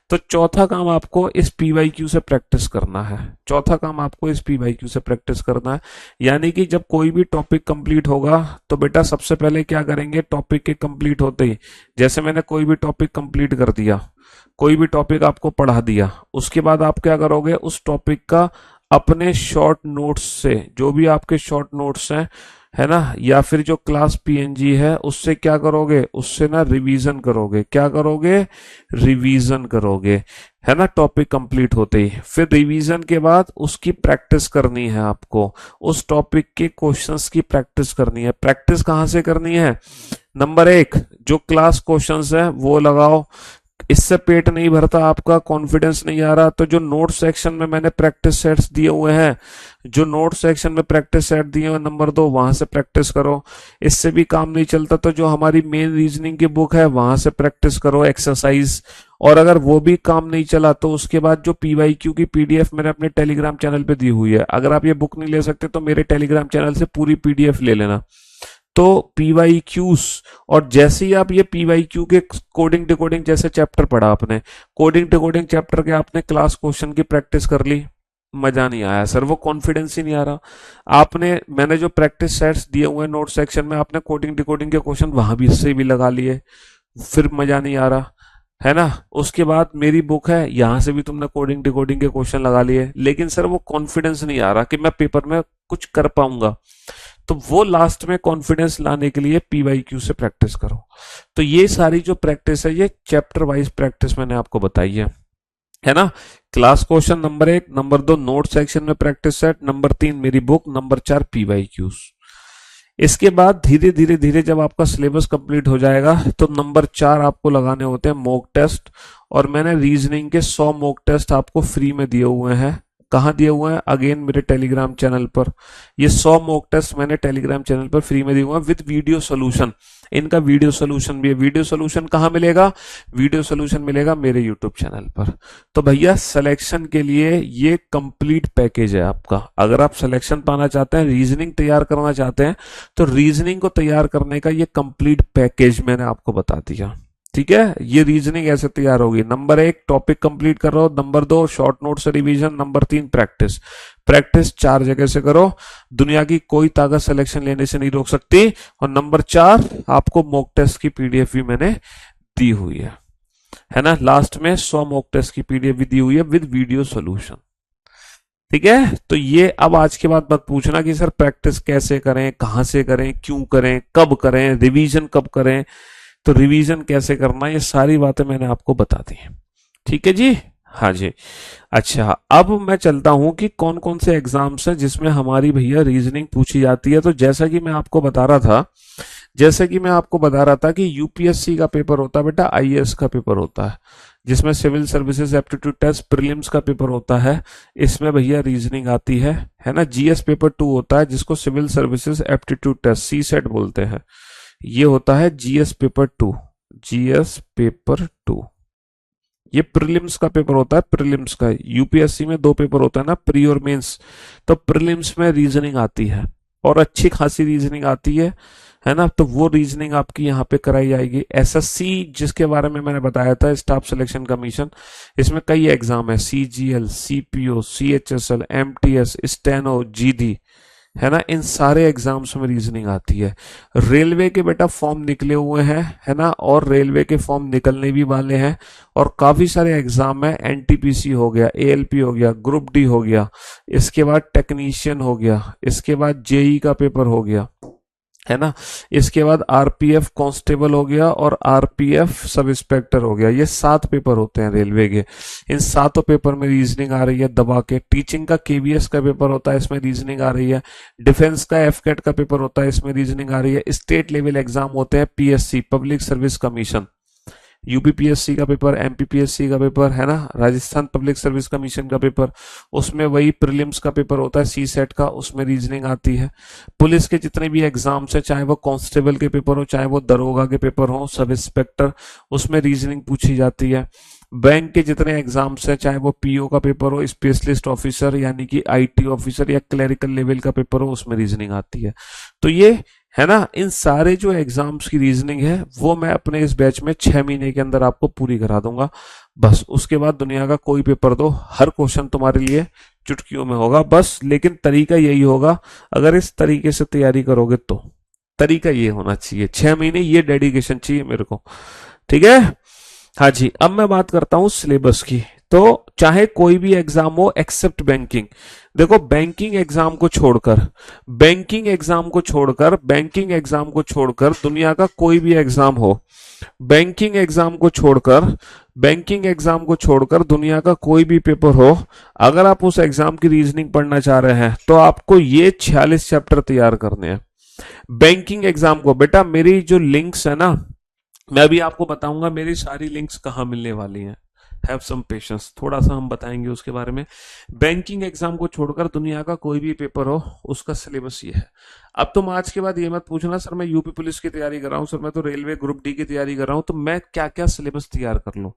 [SPEAKER 1] तो चौथा काम आपको इस पीवाईक्यू से प्रैक्टिस करना है, चौथा काम आपको इस पीवाईक्यू से प्रैक्टिस करना है। यानी कि जब कोई भी टॉपिक कंप्लीट होगा तो बेटा सबसे पहले क्या करेंगे, टॉपिक के कंप्लीट होते ही, जैसे मैंने कोई भी टॉपिक कंप्लीट कर दिया, कोई भी टॉपिक आपको पढ़ा दिया, उसके बाद आप क्या करोगे, उस टॉपिक का अपने शॉर्ट नोट्स से, जो भी आपके शॉर्ट नोट्स हैं है ना, या फिर जो क्लास पीएनजी है उससे क्या करोगे, उससे ना रिवीजन करोगे, क्या करोगे, रिवीजन करोगे, है ना, टॉपिक कंप्लीट होते ही। फिर रिवीजन के बाद उसकी प्रैक्टिस करनी है आपको, उस टॉपिक के क्वेश्चंस की प्रैक्टिस करनी है। प्रैक्टिस कहाँ से करनी है, नंबर एक, जो क्लास क्वेश्चंस है वो लगाओ। इससे पेट नहीं भरता आपका, कॉन्फिडेंस नहीं आ रहा, तो जो नोट सेक्शन में मैंने प्रैक्टिस सेट्स दिए हुए हैं, जो नोट सेक्शन में प्रैक्टिस सेट दिए हुए नंबर 2, वहां से प्रैक्टिस करो। इससे भी काम नहीं चलता तो जो हमारी मेन रीजनिंग की बुक है वहां से प्रैक्टिस करो एक्सरसाइज। और अगर वो भी काम नहीं चला तो उसके बाद जो पीवाईक्यू की पीडीएफ मैंने अपने टेलीग्राम चैनल पे दी हुई है, अगर आप ये बुक नहीं ले सकते तो मेरे टेलीग्राम चैनल से पूरी पीडीएफ ले लेना। तो पीवाईक्यूज, और जैसे ही आप ये पीवाईक्यू के कोडिंग डिकोडिंग जैसे चैप्टर पढ़ा आपने, कोडिंग डिकोडिंग चैप्टर के आपने क्लास क्वेश्चन की प्रैक्टिस कर ली, मजा नहीं आया सर, वो कॉन्फिडेंस ही नहीं आ रहा। आपने, मैंने जो प्रैक्टिस सेट्स दिए हुए नोट सेक्शन में, आपने कोडिंग डिकोडिंग के क्वेश्चन वहां भी इससे भी लगा लिए, फिर मजा नहीं आ रहा, है ना। उसके बाद मेरी बुक है, यहां से भी तुमने कोडिंग डिकोडिंग के क्वेश्चन लगा लिए, लेकिन सर वो कॉन्फिडेंस नहीं आ रहा कि मैं पेपर में कुछ कर पाऊंगा। तो वो लास्ट में कॉन्फिडेंस लाने के लिए पीवाईक्यू से प्रैक्टिस करो। तो ये सारी जो प्रैक्टिस है, ये चैप्टर वाइज प्रैक्टिस मैंने आपको बताई है ना। Class question number 1, number 2 note section में प्रैक्टिस सेट, नंबर 3 मेरी बुक, नंबर 4 पीवाईक्यूज। इसके बाद धीरे धीरे धीरे जब आपका सिलेबस कंप्लीट हो जाएगा तो नंबर 4 आपको लगाने होते हैं मॉक टेस्ट। और मैंने रीजनिंग के 100 मॉक टेस्ट आपको फ्री में दिए हुए हैं। कहाँ दिए हुए हैं, अगेन मेरे टेलीग्राम चैनल पर। ये 100 मॉक टेस्ट मैंने टेलीग्राम चैनल पर फ्री में दिए हुए हैं विद वीडियो सोल्यूशन। इनका वीडियो सोल्यूशन भी है। वीडियो सोल्यूशन कहाँ मिलेगा, वीडियो सोल्यूशन मिलेगा मेरे यूट्यूब चैनल पर। तो भैया सिलेक्शन के लिए ये कंप्लीट पैकेज है आपका। अगर आप सिलेक्शन पाना चाहते हैं, रीजनिंग तैयार करना चाहते हैं, तो रीजनिंग को तैयार करने का ये कंप्लीट पैकेज मैंने आपको बता दिया। ठीक है, ये रीजनिंग ऐसे तैयार होगी। नंबर 1 टॉपिक कंप्लीट कर रहा हो, नंबर 2 शॉर्ट नोट से रिवीजन, नंबर 3 प्रैक्टिस। प्रैक्टिस 4 जगह से करो, दुनिया की कोई ताकत सिलेक्शन लेने से नहीं रोक सकती। और नंबर 4 आपको मॉक टेस्ट की पीडीएफ भी मैंने दी हुई है ना। लास्ट में 100 मॉक टेस्ट की पीडीएफ भी दी हुई है विद वीडियो सोल्यूशन। ठीक है, तो ये अब आज के बाद मत पूछना कि सर प्रैक्टिस कैसे करें, कहां से करें, क्यों करें, कब करें, रिवीजन कब करें। तो रिवीजन कैसे करना, ये सारी बातें मैंने आपको बता दी है। ठीक है जी, हाँ जी। अच्छा, अब मैं चलता हूं कि कौन कौन से एग्जाम्स हैं जिसमें हमारी भैया रीजनिंग पूछी जाती है। तो जैसा कि मैं आपको बता रहा था, कि यूपीएससी का पेपर होता है बेटा, आईएएस का पेपर होता है, जिसमें civil services aptitude test prelims का पेपर होता है। इसमें भैया रीजनिंग आती है ना। जीएस पेपर 2 होता है, जिसको civil services aptitude test CSAT बोलते हैं। ये होता है जीएस पेपर 2, जीएस पेपर 2। ये प्रीलिम्स का पेपर होता है, प्रीलिम्स का। यूपीएससी में 2 पेपर होता है ना, प्री और मेंस। तो प्रीलिम्स में रीजनिंग आती है और अच्छी खासी रीजनिंग आती है ना। तो वो रीजनिंग आपकी यहाँ पे कराई जाएगी। एसएससी जिसके बारे में मैंने बताया था, स्टाफ सिलेक्शन कमीशन, इसमें कई एग्जाम है, CGL, CPO, CHSL, MTS, steno, GD, है ना। इन सारे एग्जाम्स में रीजनिंग आती है। रेलवे के बेटा फॉर्म निकले हुए हैं, है ना, और रेलवे के फॉर्म निकलने भी वाले हैं। और काफी सारे एग्जाम है, एनटीपीसी हो गया, एएलपी हो गया, ग्रुप डी हो गया, इसके बाद टेक्नीशियन हो गया, इसके बाद जेई का पेपर हो गया, है ना, इसके बाद आरपीएफ कांस्टेबल हो गया और आरपीएफ सब इंस्पेक्टर हो गया। ये 7 पेपर होते हैं रेलवे के। इन 7 पेपर में रीजनिंग आ रही है दबा के। टीचिंग का केवीएस का पेपर होता है, इसमें रीजनिंग आ रही है। डिफेंस का एफकेट का पेपर होता है, इसमें रीजनिंग आ रही है। स्टेट लेवल एग्जाम होते हैं, PSC public service commission, UPPSC का पेपर, एमपीपीएससी का पेपर, है ना, राजस्थान पब्लिक सर्विस कमीशन का पेपर, उसमें वही प्रीलिम्स का पेपर होता है, सी सेट का, उसमें रीजनिंग आती है। पुलिस के जितने भी एग्जाम्स है, चाहे वो कांस्टेबल के पेपर हो, चाहे वो दरोगा के पेपर हो, सब इंस्पेक्टर, उसमें रीजनिंग पूछी जाती है। बैंक के जितने एग्जाम्स है, चाहे वो पीओ का पेपर हो, स्पेशलिस्ट ऑफिसर यानी कि आईटी ऑफिसर या क्लरिकल लेवल का पेपर हो, उसमें रीजनिंग आती है। तो ये है ना, इन सारे जो एग्जाम्स की रीजनिंग है वो मैं अपने इस बैच में 6 महीने के अंदर आपको पूरी करा दूंगा। बस उसके बाद दुनिया का कोई पेपर दो, हर क्वेश्चन तुम्हारे लिए चुटकियों में होगा बस। लेकिन तरीका यही होगा, अगर इस तरीके से तैयारी करोगे तो तरीका ये होना चाहिए, 6 महीने ये डेडिकेशन चाहिए मेरे को। ठीक है, हाँ जी। अब मैं बात करता हूँ सिलेबस की। तो चाहे कोई भी एग्जाम हो एक्सेप्ट बैंकिंग, देखो बैंकिंग एग्जाम को छोड़कर, बैंकिंग एग्जाम को छोड़कर, बैंकिंग एग्जाम को छोड़कर दुनिया का कोई भी एग्जाम हो, बैंकिंग एग्जाम को छोड़कर, बैंकिंग एग्जाम को छोड़कर दुनिया का कोई भी पेपर हो, अगर आप उस एग्जाम की रीजनिंग पढ़ना चाह रहे हैं तो आपको ये 46 चैप्टर तैयार करने हैं बैंकिंग एग्जाम को। बेटा मेरी जो लिंक्स है ना, मैं अभी आपको बताऊंगा मेरी सारी लिंक्स कहाँ मिलने वाली हैं। हैव सम पेशेंस, थोड़ा सा हम बताएंगे उसके बारे में। बैंकिंग एग्जाम को छोड़कर दुनिया का कोई भी पेपर हो उसका सिलेबस ये है। अब तुम आज के बाद ये मत पूछना सर मैं यूपी पुलिस की तैयारी कर रहा हूँ, सर मैं तो रेलवे ग्रुप डी की तैयारी कर रहा हूँ, तो मैं क्या क्या सिलेबस तैयार कर लूँ।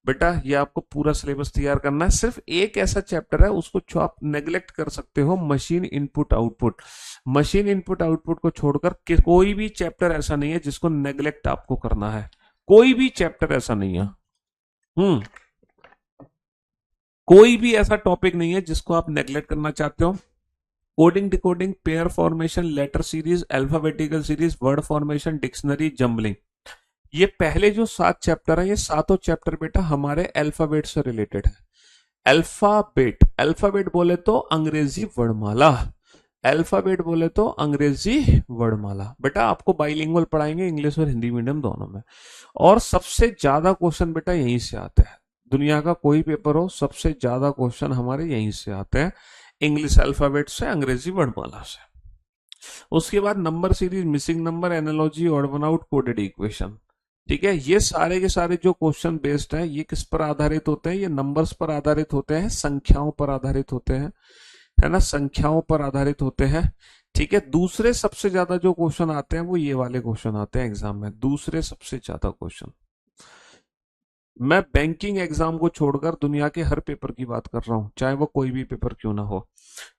[SPEAKER 1] बेटा ये आपको पूरा सिलेबस तैयार करना है। सिर्फ एक ऐसा चैप्टर है उसको जो आप नेग्लेक्ट कर सकते हो, machine input output. Machine input output को छोड़कर कोई भी चैप्टर ऐसा नहीं है जिसको नेग्लेक्ट आपको करना है, कोई भी चैप्टर ऐसा नहीं है। हम्म, कोई भी ऐसा टॉपिक नहीं है जिसको आप नेग्लेक्ट करना चाहते हो। Coding, decoding, pair formation, letter series, alphabetical series, word formation, dictionary, jumbling, ये पहले जो 7 चैप्टर है ये सातों चैप्टर बेटा हमारे अल्फाबेट से रिलेटेड है। अल्फाबेट, अल्फाबेट बोले तो अंग्रेजी वर्णमाला, अल्फाबेट बोले तो अंग्रेजी वर्णमाला। बेटा आपको बाइलिंगुअल पढ़ाएंगे इंग्लिश और हिंदी मीडियम दोनों में, और सबसे ज्यादा क्वेश्चन बेटा यहीं से आते हैं। दुनिया का कोई पेपर हो सबसे ज्यादा क्वेश्चन हमारे यहीं से आते हैं, इंग्लिश अल्फाबेट से, अंग्रेजी वर्णमाला से। उसके बाद number series, missing number, analogy, odd one out, coded equation. ठीक है, ये सारे के सारे जो क्वेश्चन बेस्ड है ये किस पर आधारित होते हैं, ये नंबर्स पर आधारित होते हैं, संख्याओं पर आधारित होते हैं, है ना, संख्याओं पर आधारित होते हैं। ठीक है, दूसरे सबसे ज्यादा जो क्वेश्चन आते हैं वो ये वाले क्वेश्चन आते हैं एग्जाम में, दूसरे सबसे ज्यादा क्वेश्चन। मैं बैंकिंग एग्जाम को छोड़कर दुनिया के हर पेपर की बात कर रहा हूं, चाहे वो कोई भी पेपर क्यों ना हो।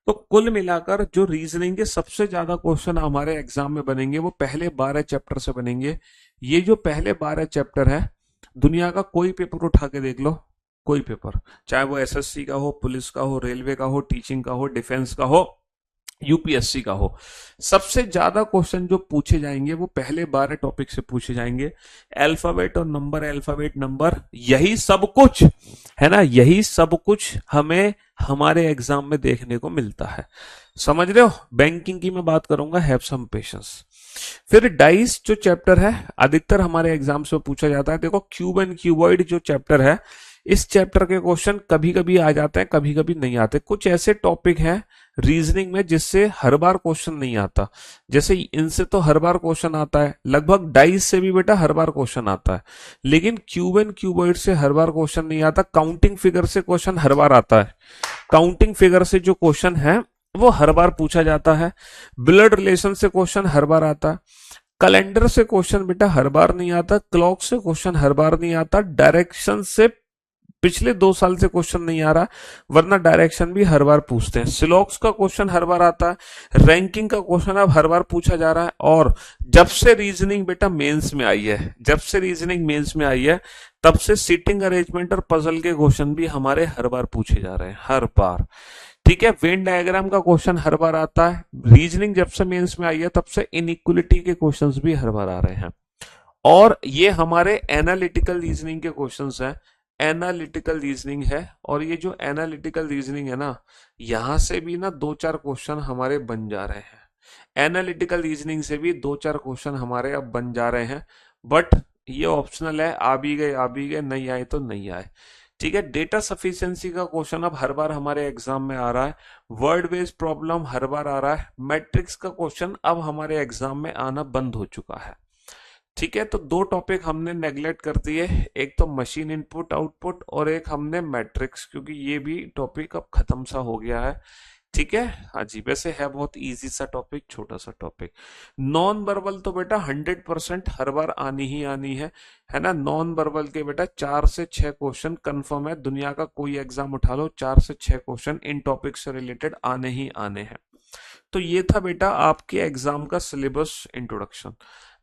[SPEAKER 1] तो कुल मिलाकर जो रीजनिंग के सबसे ज्यादा क्वेश्चन हमारे एग्जाम में बनेंगे वो पहले 12 चैप्टर से बनेंगे। ये जो पहले 12 चैप्टर है, दुनिया का कोई पेपर उठा के देख लो, कोई पेपर, चाहे वो एसएससी का हो, पुलिस का हो, रेलवे का हो, टीचिंग का हो, डिफेंस का हो, यूपीएससी का हो, सबसे ज्यादा क्वेश्चन जो पूछे जाएंगे वो पहले 12 टॉपिक से पूछे जाएंगे। अल्फाबेट और नंबर, अल्फाबेट नंबर, यही सब कुछ है ना, यही सब कुछ हमें हमारे एग्जाम में देखने को मिलता है। समझ रहे हो, बैंकिंग की मैं बात करूंगा, हैव सम पेशेंस। फिर डाइस जो चैप्टर है अधिकतर हमारे एग्जाम से पूछा जाता है। देखो क्यूब एंड क्यूबॉइड जो चैप्टर है, इस चैप्टर के क्वेश्चन कभी कभी आ जाते हैं, कभी कभी नहीं आते। कुछ ऐसे टॉपिक हैं रीजनिंग में जिससे हर बार क्वेश्चन नहीं आता, जैसे इनसे तो हर बार क्वेश्चन आता है, लगभग डाइस से भी बेटा हर बार क्वेश्चन आता है, लेकिन क्यूब एंड क्यूबॉइड से हर बार क्वेश्चन नहीं आता। काउंटिंग फिगर से क्वेश्चन हर बार आता है, काउंटिंग फिगर से जो क्वेश्चन है वो हर बार पूछा जाता है। ब्लड रिलेशन से क्वेश्चन हर बार आता है। कैलेंडर से क्वेश्चन बेटा हर बार नहीं आता, क्लॉक से क्वेश्चन हर बार नहीं आता, डायरेक्शन से पिछले 2 साल से क्वेश्चन नहीं आ रहा, वरना डायरेक्शन भी हर बार पूछते हैं। सिलॉक्स का क्वेश्चन हर बार आता है, रैंकिंग का क्वेश्चन अब हर बार पूछा जा रहा है। और जब से रीजनिंग बेटा मेंस में आई है, जब से रीजनिंग मेंस में आई है, तब से सीटिंग अरेंजमेंट और पजल के क्वेश्चन भी हमारे हर बार पूछे जा रहे हैं, हर बार। ठीक है, वेन डायग्राम का क्वेश्चन हर बार आता है। रीजनिंग जब से मेंस में आई है तब से इनइक्वलिटी के क्वेश्चंस भी हर बार आ रहे हैं। और ये हमारे एनालिटिकल रीजनिंग के क्वेश्चंस हैं, एनालिटिकल रीजनिंग है। और ये जो एनालिटिकल रीजनिंग है ना, यहां से भी ना 2-4 क्वेश्चन हमारे बन जा रहे हैं, एनालिटिकल रीजनिंग से भी 2-4 क्वेश्चन हमारे अब बन जा रहे हैं। बट ये ऑप्शनल है, आ भी गए आ भी गए, नहीं आए तो नहीं आए। ठीक है, डेटा सफिशिएंसी का क्वेश्चन अब हर बार हमारे एग्जाम में आ रहा है, वर्ड बेस्ड प्रॉब्लम हर बार आ रहा है, मैट्रिक्स का क्वेश्चन अब हमारे एग्जाम में आना बंद हो चुका है। ठीक है, तो 2 टॉपिक हमने नेग्लेक्ट कर दिए, एक तो मशीन इनपुट आउटपुट और एक हमने मैट्रिक्स, क्योंकि ये भी टॉपिक अब खत्म सा हो गया है। ठीक है, हाँ जी, वैसे है बहुत इजी सा टॉपिक, छोटा सा टॉपिक। नॉन वर्बल तो बेटा 100% हर बार आनी ही आनी है ना। नॉन वर्बल के बेटा 4 से 6 क्वेश्चन कंफर्म है, दुनिया का कोई एग्जाम उठा लो, 4 से 6 क्वेश्चन इन टॉपिक से रिलेटेड आने ही आने हैं। तो ये था बेटा आपके एग्जाम का सिलेबस इंट्रोडक्शन।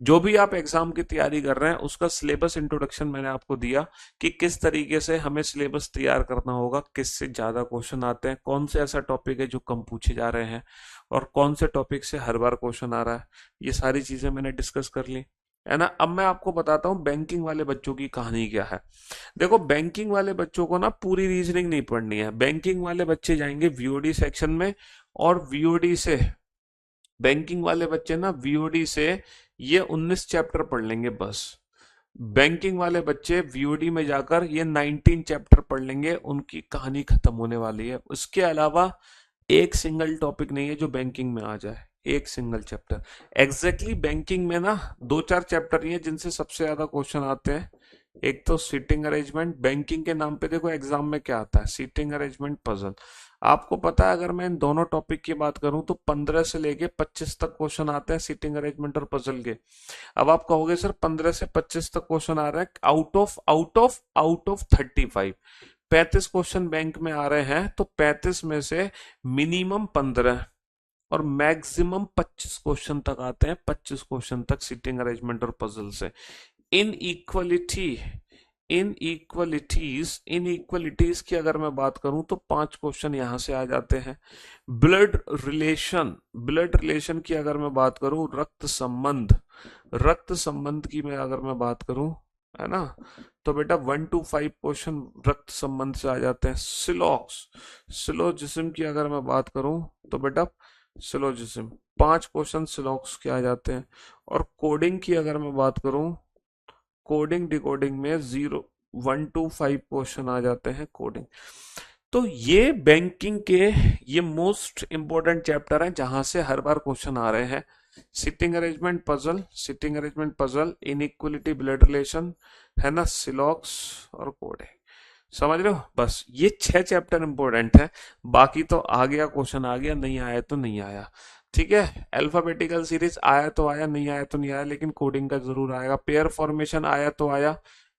[SPEAKER 1] जो भी आप एग्जाम की तैयारी कर रहे हैं उसका सिलेबस इंट्रोडक्शन मैंने आपको दिया कि किस तरीके से हमें सिलेबस तैयार करना होगा, किससे ज्यादा क्वेश्चन आते हैं, कौन से ऐसा टॉपिक है जो कम पूछे जा रहे हैं, और कौन से टॉपिक से हर बार क्वेश्चन आ रहा है। ये सारी चीजें मैंने डिस्कस कर ली। है ना। अब मैं आपको बताता हूँ बैंकिंग वाले बच्चों की कहानी क्या है। देखो बैंकिंग वाले बच्चों को ना पूरी रीजनिंग नहीं पढ़नी है। बैंकिंग वाले बच्चे जाएंगे वीओडी सेक्शन में, और वीओडी से बैंकिंग वाले बच्चे ना वीओडी से ये 19 चैप्टर पढ़ लेंगे बस। बैंकिंग वाले बच्चे वीओडी में जाकर ये 19 चैप्टर पढ़ लेंगे, उनकी कहानी खत्म होने वाली है। उसके अलावा एक सिंगल टॉपिक नहीं है जो बैंकिंग में आ जाए, एक सिंगल चैप्टर। एग्जैक्टली बैंकिंग में ना दो चार चैप्टर ही है जिनसे सबसे ज्यादा क्वेश्चन आते हैं। एक तो सीटिंग अरेंजमेंट, बैंकिंग के नाम पे देखो एग्जाम में क्या आता है, सीटिंग अरेंजमेंट, पजल। आपको पता है अगर मैं इन दोनों टॉपिक की बात करूं तो 15 से लेके 25 तक क्वेश्चन आते हैं सीटिंग अरेंजमेंट और पजल के। अब आप कहोगे सर 15 से 25 तक क्वेश्चन आ रहे हैं, आउट ऑफ 35 35 क्वेश्चन बैंक में आ रहे हैं, तो 35 में से मिनिमम 15 और मैक्सिमम 25 क्वेश्चन तक आते हैं, 25 क्वेश्चन तक सीटिंग अरेंजमेंट और पजल से। इन इक्वलिटी इन इक्वलिटीज की अगर मैं बात करूं तो 5 क्वेश्चन यहां से आ जाते हैं। ब्लड रिलेशन की अगर मैं बात करूं, रक्त संबंध की मैं अगर मैं बात करूं, है ना, तो बेटा 1 to 5 क्वेश्चन रक्त संबंध से आ जाते हैं। सिलोजिज्म की अगर मैं बात करूं तो बेटा सिलोजिज्म 5 क्वेश्चन सिलॉक्स के आ जाते हैं। और कोडिंग की अगर मैं बात करूं, कोडिंग डिकोडिंग में 1 to 5 क्वेश्चन आ जाते हैं कोडिंग। तो ये बैंकिंग के ये मोस्ट इंपॉर्टेंट चैप्टर हैं जहां से हर बार क्वेश्चन आ रहे हैं। Sitting arrangement puzzle, inequality, blood relation, है ना, सिलॉक्स और कोडिंग। समझ रहे हो, बस ये 6 चैप्टर इंपॉर्टेंट है। बाकी तो आ गया क्वेश्चन आ गया, नहीं आया तो नहीं आया। ठीक है, अल्फाबेटिकल सीरीज आया तो आया, नहीं आया तो नहीं आया, लेकिन कोडिंग का जरूर आएगा। पेयर फॉर्मेशन आया तो आया,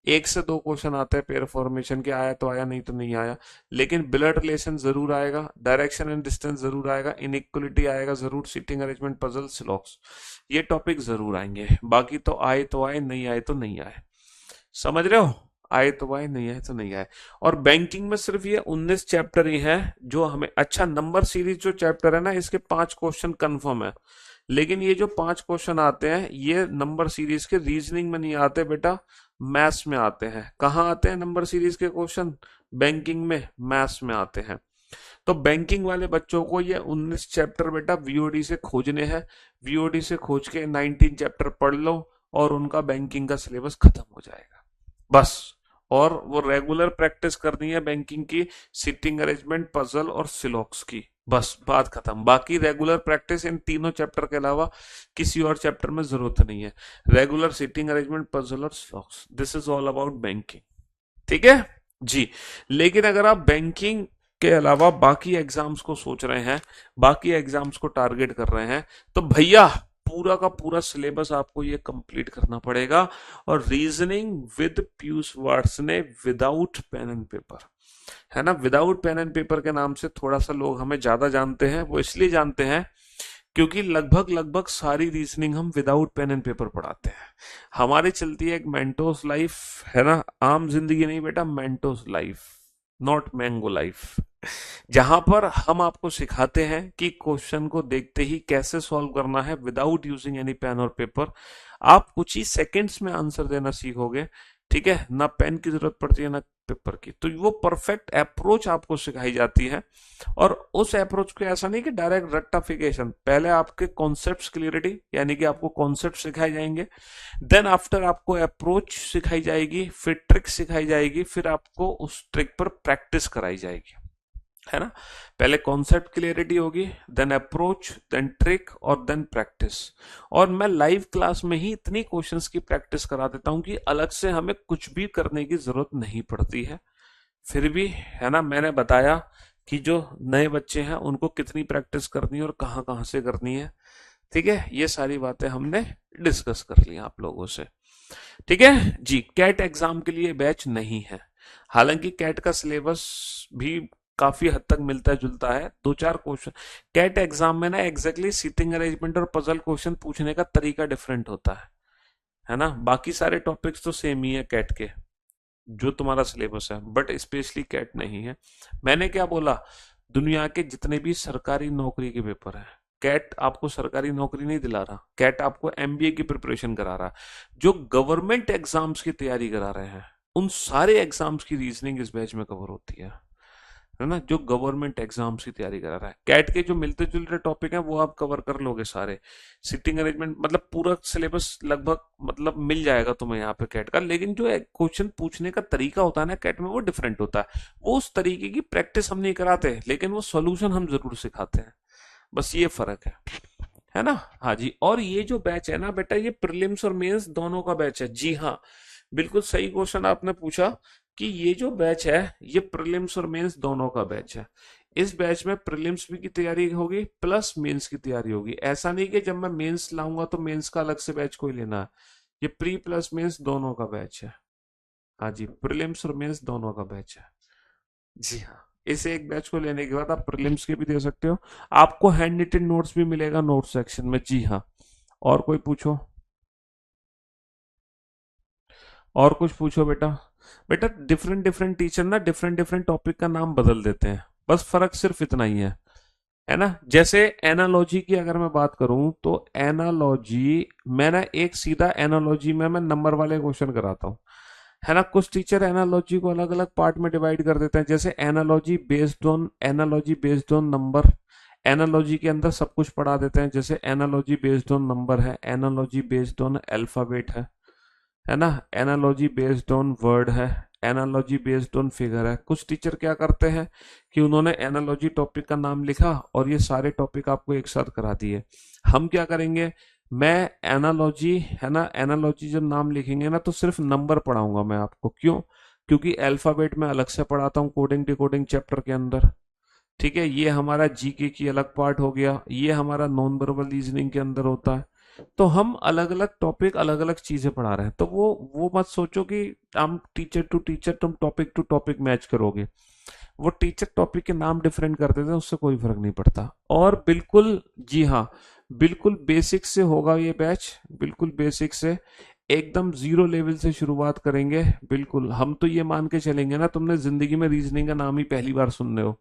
[SPEAKER 1] 1 से 2 क्वेश्चन आते हैं पेयर फॉर्मेशन के, आया तो आया, नहीं तो नहीं आया। लेकिन ब्लड रिलेशन जरूर आएगा, डायरेक्शन एंड डिस्टेंस जरूर आएगा, इनइक्वलिटी आएगा जरूर, सीटिंग अरेंजमेंट, पजल, सिलॉक्स, ये टॉपिक जरूर आएंगे। बाकी तो आए, नहीं आए तो नहीं आए। समझ रहे हो, आए तो आए, नहीं आए तो नहीं आए। और बैंकिंग में सिर्फ ये 19 चैप्टर ही हैं जो हमें, अच्छा नंबर सीरीज जो चैप्टर है ना, इसके 5 क्वेश्चन कंफर्म है। लेकिन ये जो 5 क्वेश्चन आते हैं ये नंबर सीरीज के रीजनिंग में नहीं आते बेटा, मैथ्स में आते हैं। कहाँ आते हैं नंबर सीरीज के क्वेश्चन? बैंकिंग में, मैथ्स में आते हैं। तो बैंकिंग वाले बच्चों को ये 19 चैप्टर बेटा वीओडी से खोजने हैं। वीओडी से खोज के 19 चैप्टर पढ़ लो और उनका बैंकिंग का सिलेबस खत्म हो जाएगा बस। और वो रेगुलर प्रैक्टिस करनी है बैंकिंग की, सिटिंग अरेंजमेंट, पजल और सिलॉक्स की, बस बात खत्म। बाकी रेगुलर प्रैक्टिस इन तीनों चैप्टर के अलावा किसी और चैप्टर में जरूरत नहीं है। रेगुलर सिटिंग अरेंजमेंट, पजल और syllogism, this is all about banking. ठीक है जी। लेकिन अगर आप बैंकिंग के अलावा बाकी एग्जाम्स को सोच रहे हैं, बाकी एग्जाम्स को टारगेट कर रहे हैं, तो भैया पूरा का पूरा सिलेबस आपको ये कंप्लीट करना पड़ेगा। और reasoning with Piyush Varshney without pen and paper, है ना। विदाउट पेन एंड पेपर के नाम से थोड़ा सा लोग हमें ज्यादा जानते हैं। वो इसलिए जानते हैं क्योंकि लगभग लगभग सारी रीजनिंग हम विदाउट पेन एंड पेपर पढ़ाते हैं। हमारी चलती है एक मेंटोस लाइफ, है ना, आम जिंदगी नहीं बेटा, Mentos life, not mango life, जहां पर हम आपको सिखाते हैं कि क्वेश्चन को देखते ही कैसे सॉल्व करना है विदाउट यूजिंग एनी पेन और पेपर। आप कुछ ही सेकंड्स में आंसर देना सीखोगे। ठीक है, ना पेन की जरूरत पड़ती है ना पेपर की। तो वो परफेक्ट अप्रोच आपको सिखाई जाती है। और उस अप्रोच को ऐसा नहीं कि डायरेक्ट रट्टाफिकेशन, पहले आपके कॉन्सेप्ट्स क्लियरिटी, यानी कि आपको कॉन्सेप्ट सिखाए जाएंगे, देन आफ्टर आपको अप्रोच सिखाई जाएगी, फिर ट्रिक सिखाई जाएगी, फिर आपको उस ट्रिक पर प्रैक्टिस कराई जाएगी, है ना। पहले कॉन्सेप्ट क्लियरिटी होगी, देन अप्रोच, देन ट्रिक और देन प्रैक्टिस। और मैं लाइव क्लास में ही इतनी क्वेश्चंस की प्रैक्टिस करा देता हूं कि अलग से हमें कुछ भी करने की जरूरत नहीं पड़ती है। फिर भी, है ना, मैंने बताया कि जो नए बच्चे हैं उनको कितनी प्रैक्टिस करनी है और कहाँ कहाँ से करनी है। ठीक है, ये सारी बातें हमने डिस्कस कर ली आप लोगों से। ठीक है जी। कैट एग्जाम के लिए बैच नहीं है, हालांकि कैट का सिलेबस भी काफी हद तक मिलता जुलता है। 2-4 क्वेश्चन कैट एग्जाम में ना एग्जैक्टली सीटिंग अरेंजमेंट और पजल क्वेश्चन पूछने का तरीका डिफरेंट होता है ना। बाकी सारे टॉपिक्स तो सेम ही है कैट के, जो तुम्हारा सिलेबस है, बट स्पेशली कैट नहीं है। मैंने क्या बोला, दुनिया के जितने भी सरकारी नौकरी के पेपर हैं कैट आपको सरकारी नौकरी नहीं दिला रहा, कैट आपको एमबीए की प्रिपरेशन करा रहा है। जो गवर्नमेंट एग्जाम्स की तैयारी करा रहे हैं उन सारे एग्जाम्स की रीजनिंग इस बैच में कवर होती है ना। जो गवर्नमेंट एग्जाम्स की तैयारी करा रहा है, कैट के जो मिलते जुलते टॉपिक हैं वो आप कवर कर लोगे सारे। सिटिंग अरेंजमेंट मतलब पूरा सिलेबस लगभग मतलब मिल जाएगा तुम्हें यहाँ पे कैट का। लेकिन जो क्वेश्चन पूछने का तरीका होता है ना कैट में वो डिफरेंट होता है। वो उस तरीके की प्रैक्टिस हम नहीं कराते, लेकिन वो सोल्यूशन हम जरूर सिखाते हैं। बस ये फर्क है ना। हाँ जी। और ये जो बैच है ना बेटा, ये प्रीलिम्स और मेंस दोनों का बैच है। जी हाँ, बिल्कुल सही क्वेश्चन आपने पूछा कि ये जो बैच है ये प्रीलिम्स और मेंस दोनों का बैच है। इस बैच में प्रीलिम्स भी की तैयारी होगी प्लस मेंस की तैयारी होगी। ऐसा नहीं कि जब मैं मेंस लाऊंगा तो मेंस का अलग से बैच कोई लेना है। ये प्री प्लस मेंस दोनों का बैच है। हाँ जी, प्रीलिम्स और मेंस दोनों का बैच है। जी हाँ। इस एक बैच को लेने के बाद आप प्रीलिम्स के भी दे सकते हो। आपको हैंड रिटन नोट्स भी मिलेगा नोट सेक्शन में। जी हाँ। और कोई पूछो, और कुछ पूछो बेटा। बेटा डिफरेंट डिफरेंट टीचर ना डिफरेंट डिफरेंट टॉपिक का नाम बदल देते हैं, बस फर्क सिर्फ इतना ही है ना। जैसे एनालॉजी की अगर मैं बात करूं तो एनालॉजी मैं ना एक सीधा एनालॉजी में मैं नंबर वाले क्वेश्चन कराता हूँ, है ना। कुछ टीचर एनालॉजी को अलग अलग पार्ट में डिवाइड कर देते हैं, जैसे analogy based on number. Analogy के अंदर सब कुछ पढ़ा देते हैं, जैसे एनालॉजी बेस्ड ऑन नंबर है, एनालॉजी बेस्ड ऑन अल्फाबेट है ना, एनालॉजी बेस्ड ऑन वर्ड है, एनालॉजी बेस्ड ऑन फिगर है। कुछ टीचर क्या करते हैं कि उन्होंने एनालॉजी टॉपिक का नाम लिखा और ये सारे टॉपिक आपको एक साथ करा दिए। हम क्या करेंगे, मैं एनालॉजी है ना, एनालॉजी जब नाम लिखेंगे ना तो सिर्फ नंबर पढ़ाऊंगा मैं आपको। क्यों? क्योंकि अल्फाबेट में अलग से पढ़ाता हूँ कोडिंग डिकोडिंग चैप्टर के अंदर। ठीक है, ये हमारा जीके की अलग पार्ट हो गया, ये हमारा नॉन वर्बल रीजनिंग के अंदर होता है। तो हम अलग अलग टॉपिक अलग अलग चीजें पढ़ा रहे हैं, तो वो मत सोचो कि हम टीचर टू टीचर तुम टॉपिक टू टॉपिक मैच करोगे। वो टीचर टॉपिक के नाम डिफरेंट कर देते हैं, उससे कोई फर्क नहीं पड़ता। और बिल्कुल जी हाँ, बिल्कुल बेसिक से होगा ये बैच, बिल्कुल बेसिक से एकदम जीरो लेवल से शुरुआत करेंगे। बिल्कुल हम तो ये मान के चलेंगे ना तुमने जिंदगी में रीजनिंग का नाम ही पहली बार सुन रहे हो।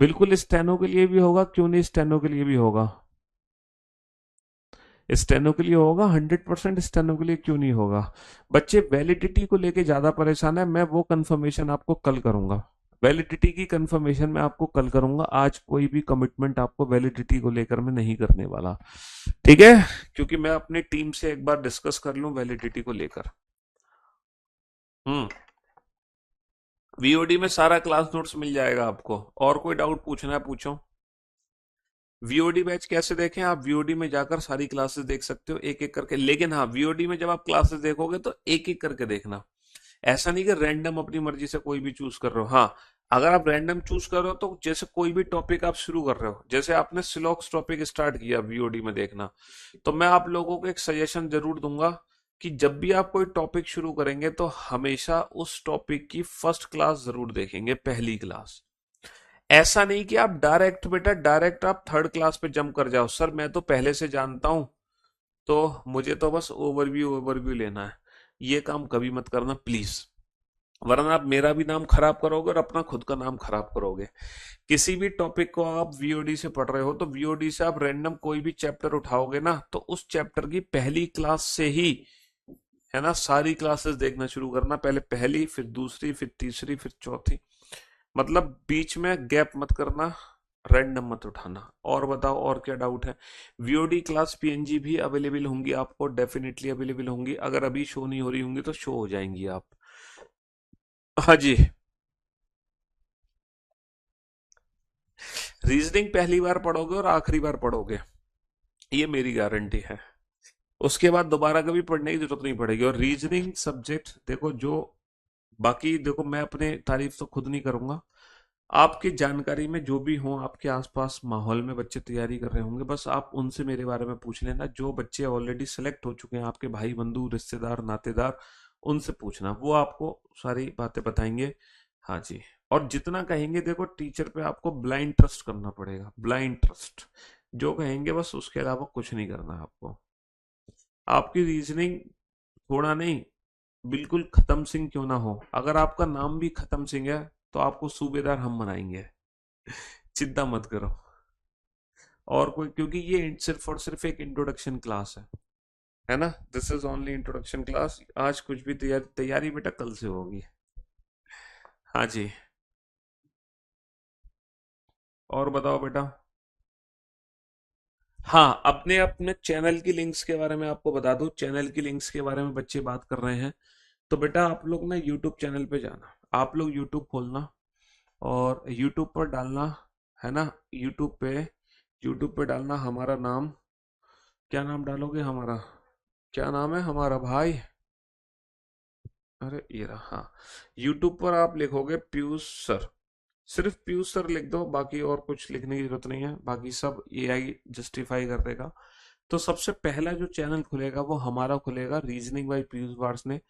[SPEAKER 1] बिल्कुल स्टेनो के लिए भी होगा, क्यों नहीं स्टेनो के लिए भी होगा। स्टेनो के लिए होगा, 100% स्टेनो के लिए क्यों नहीं होगा। बच्चे वैलिडिटी को लेके ज्यादा परेशान है, मैं वो कंफर्मेशन आपको कल करूंगा। वैलिडिटी की कंफर्मेशन मैं आपको कल करूंगा, आज कोई भी कमिटमेंट आपको वैलिडिटी को लेकर मैं नहीं करने वाला। ठीक है, क्योंकि मैं अपनी टीम से एक बार डिस्कस कर लूं वैलिडिटी को लेकर। हम्म। वीओडी में सारा क्लास नोट्स मिल जाएगा आपको। और कोई डाउट पूछना है पूछो। वीओडी बैच कैसे देखें, आप वीओडी में जाकर सारी क्लासेस देख सकते हो एक एक करके। लेकिन हाँ, वीओडी में जब आप क्लासेस देखोगे तो एक एक करके देखना। ऐसा नहीं कि रैंडम अपनी मर्जी से कोई भी चूज कर रहे हो। हाँ, अगर आप रैंडम चूज कर रहे हो तो जैसे कोई भी टॉपिक आप शुरू कर रहे हो, जैसे आपने सिलॉक्स टॉपिक स्टार्ट किया वीओडी में देखना, तो मैं आप लोगों को एक सजेशन जरूर दूंगा कि जब भी आप कोई टॉपिक शुरू करेंगे तो हमेशा उस टॉपिक की फर्स्ट क्लास जरूर देखेंगे, पहली क्लास। ऐसा नहीं कि आप डायरेक्ट बेटा डायरेक्ट आप थर्ड क्लास पे जंप कर जाओ, सर मैं तो पहले से जानता हूं तो मुझे तो बस ओवरव्यू ओवरव्यू लेना है। ये काम कभी मत करना प्लीज, वरना आप मेरा भी नाम खराब करोगे और अपना खुद का नाम खराब करोगे। किसी भी टॉपिक को आप वीओडी से पढ़ रहे हो तो वीओडी से आप रैंडम कोई भी चैप्टर उठाओगे ना तो उस चैप्टर की पहली क्लास से ही है ना सारी क्लासेस देखना शुरू करना। पहले पहली, फिर दूसरी, फिर तीसरी, फिर चौथी, मतलब बीच में गैप मत करना, रैंडम मत उठाना। और बताओ और क्या डाउट है। वीओडी क्लास पीएनजी भी अवेलेबल होंगी आपको, डेफिनेटली अवेलेबल होंगी। अगर अभी शो नहीं हो रही होंगी तो शो हो जाएंगी आप। हाँ जी। रीजनिंग पहली बार पढ़ोगे और आखिरी बार पढ़ोगे, ये मेरी गारंटी है। उसके बाद दोबारा कभी पढ़ने की जरूरत नहीं पड़ेगी। और रीजनिंग सब्जेक्ट देखो, जो बाकी देखो मैं अपने तारीफ तो खुद नहीं करूंगा, आपकी जानकारी में जो भी हो आपके आसपास माहौल में बच्चे तैयारी कर रहे होंगे, बस आप उनसे मेरे बारे में पूछ लेना। जो बच्चे ऑलरेडी सेलेक्ट हो चुके हैं, आपके भाई बंधु रिश्तेदार नातेदार, उनसे पूछना, वो आपको सारी बातें बताएंगे। हाँ जी। और जितना कहेंगे देखो, टीचर पे आपको ब्लाइंड ट्रस्ट करना पड़ेगा, ब्लाइंड ट्रस्ट। जो कहेंगे बस उसके अलावा कुछ नहीं करना है आपको। आपकी रीजनिंग थोड़ा नहीं, बिल्कुल खत्म सिंह क्यों ना हो, अगर आपका नाम भी खत्म सिंह है तो आपको सूबेदार हम बनाएंगे। चिंता मत करो। और कोई, क्योंकि ये सिर्फ और सिर्फ एक इंट्रोडक्शन क्लास है ना। This is only introduction class. आज कुछ भी तैयारी तैयारी बेटा कल से होगी। हाँ जी। और बताओ बेटा। हाँ, अपने अपने चैनल की लिंक्स के बारे में आपको बता दूं, चैनल की लिंक्स के बारे में बच्चे बात कर रहे हैं। तो बेटा आप लोग ना यूट्यूब चैनल पे जाना, आप लोग यूट्यूब खोलना और यूट्यूब पर डालना, है ना। यूट्यूब पे डालना हमारा नाम। क्या नाम डालोगे हमारा? क्या नाम है हमारा भाई? अरे ये रहा, हाँ। यूट्यूब पर आप लिखोगे पीयूष सर, सिर्फ पीयूष सर लिख दो, बाकी और कुछ लिखने की जरूरत नहीं है, बाकी सब एआई जस्टिफाई कर देगा। तो सबसे पहला जो चैनल खुलेगा वो हमारा खुलेगा, रीजनिंग बाय पीयूष वार्ष्णेय,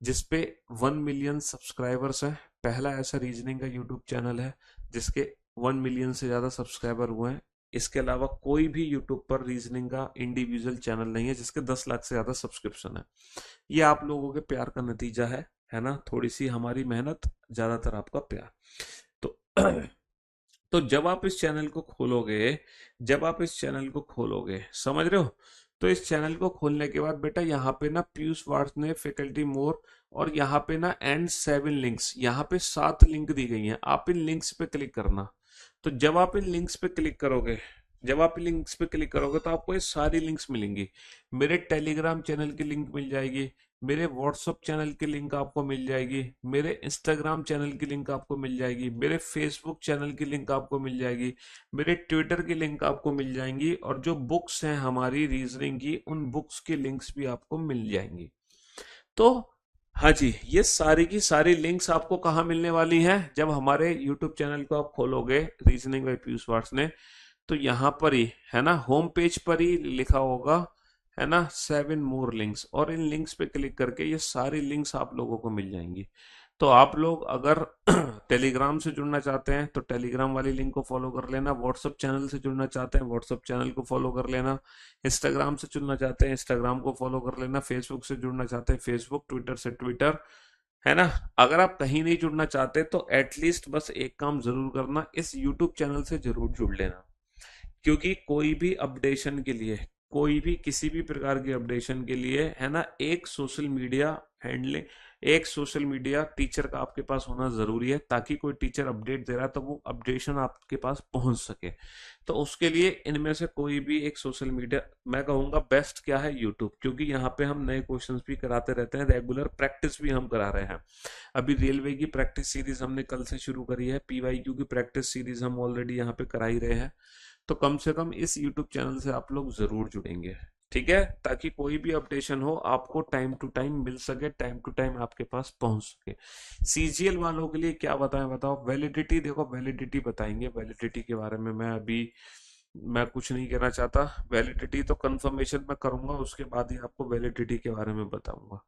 [SPEAKER 1] जिसपे 1 मिलियन सब्सक्राइबर्स हैं। पहला ऐसा रीजनिंग का यूट्यूब चैनल है जिसके 1 मिलियन से ज्यादा सब्सक्राइबर हुए हैं। इसके अलावा कोई भी यूट्यूब पर रीजनिंग का इंडिविजुअल चैनल नहीं है जिसके 10 लाख से ज्यादा सब्सक्रिप्शन है। ये आप लोगों के प्यार का नतीजा है ना, थोड़ी सी हमारी मेहनत, ज्यादातर आपका प्यार। तो तो जब आप इस चैनल को खोलोगे, समझ रहे हो। तो इस चैनल को खोलने के बाद बेटा यहाँ पे ना पीयूष वार्ष्णेय फैकल्टी मोर, और यहाँ पे ना एंड 7 लिंक्स, यहाँ पे 7 लिंक दी गई हैं, आप इन लिंक्स पे क्लिक करना। तो जब आप इन लिंक्स पे क्लिक करोगे तो आपको ये सारी लिंक्स मिलेंगी। मेरे टेलीग्राम चैनल की लिंक मिल जाएगी, मेरे व्हाट्सअप चैनल की लिंक आपको मिल जाएगी, मेरे इंस्टाग्राम चैनल की लिंक आपको मिल जाएगी, मेरे फेसबुक चैनल की लिंक आपको मिल जाएगी, मेरे ट्विटर की लिंक आपको मिल जाएंगी, और जो बुक्स हैं हमारी रीजनिंग की, उन बुक्स की लिंक्स भी आपको मिल जाएंगी। तो हाँ जी, ये सारी की सारी लिंक्स आपको कहाँ मिलने वाली हैं? जब हमारे यूट्यूब चैनल को आप खोलोगे, रीजनिंग बाय पीयूष वार्ष्णेय, तो यहाँ पर ही, है ना, होम पेज पर ही लिखा होगा, है ना, 7 मोर लिंक्स, और इन लिंक्स पे क्लिक करके ये सारी लिंक्स आप लोगों को मिल जाएंगी। तो आप लोग अगर टेलीग्राम से जुड़ना चाहते हैं तो टेलीग्राम वाली लिंक को फॉलो कर लेना, व्हाट्सअप चैनल से जुड़ना चाहते हैं व्हाट्सअप चैनल को फॉलो कर लेना, इंस्टाग्राम से जुड़ना चाहते हैं इंस्टाग्राम को फॉलो कर लेना, फेसबुक से जुड़ना चाहते हैं फेसबुक, ट्विटर से ट्विटर, है ना। अगर आप कहीं नहीं जुड़ना चाहते तो एटलीस्ट बस एक काम जरूर करना, इस यूट्यूब चैनल से जरूर जुड़ लेना। क्योंकि कोई भी अपडेशन के लिए, कोई भी किसी भी प्रकार की अपडेशन के लिए, है ना, हैंडलिंग एक सोशल मीडिया टीचर का आपके पास होना जरूरी है, ताकि कोई टीचर अपडेट दे रहा है तो वो अपडेशन आपके पास पहुंच सके। तो उसके लिए इनमें से कोई भी एक सोशल मीडिया, मैं कहूंगा बेस्ट क्या है, यूट्यूब, क्योंकि यहाँ पे हम नए क्वेश्चंस भी कराते रहते हैं, रेगुलर प्रैक्टिस भी हम करा रहे हैं। अभी रेलवे की प्रैक्टिस सीरीज हमने कल से शुरू करी है, पीवाईक्यू की प्रैक्टिस सीरीज हम ऑलरेडी यहाँ पे करा ही रहे हैं। तो कम से कम इस यूट्यूब चैनल से आप लोग जरूर जुड़ेंगे, ठीक है, ताकि कोई भी अपडेशन हो आपको टाइम टू टाइम मिल सके, टाइम टू टाइम आपके पास पहुंच सके। सीजीएल वालों के लिए क्या बताएं, बताओ। वैलिडिटी, देखो वैलिडिटी बताएंगे, वैलिडिटी के बारे में मैं कुछ नहीं कहना चाहता। वैलिडिटी तो कंफर्मेशन मैं करूंगा, उसके बाद ही आपको वैलिडिटी के बारे में बताऊंगा,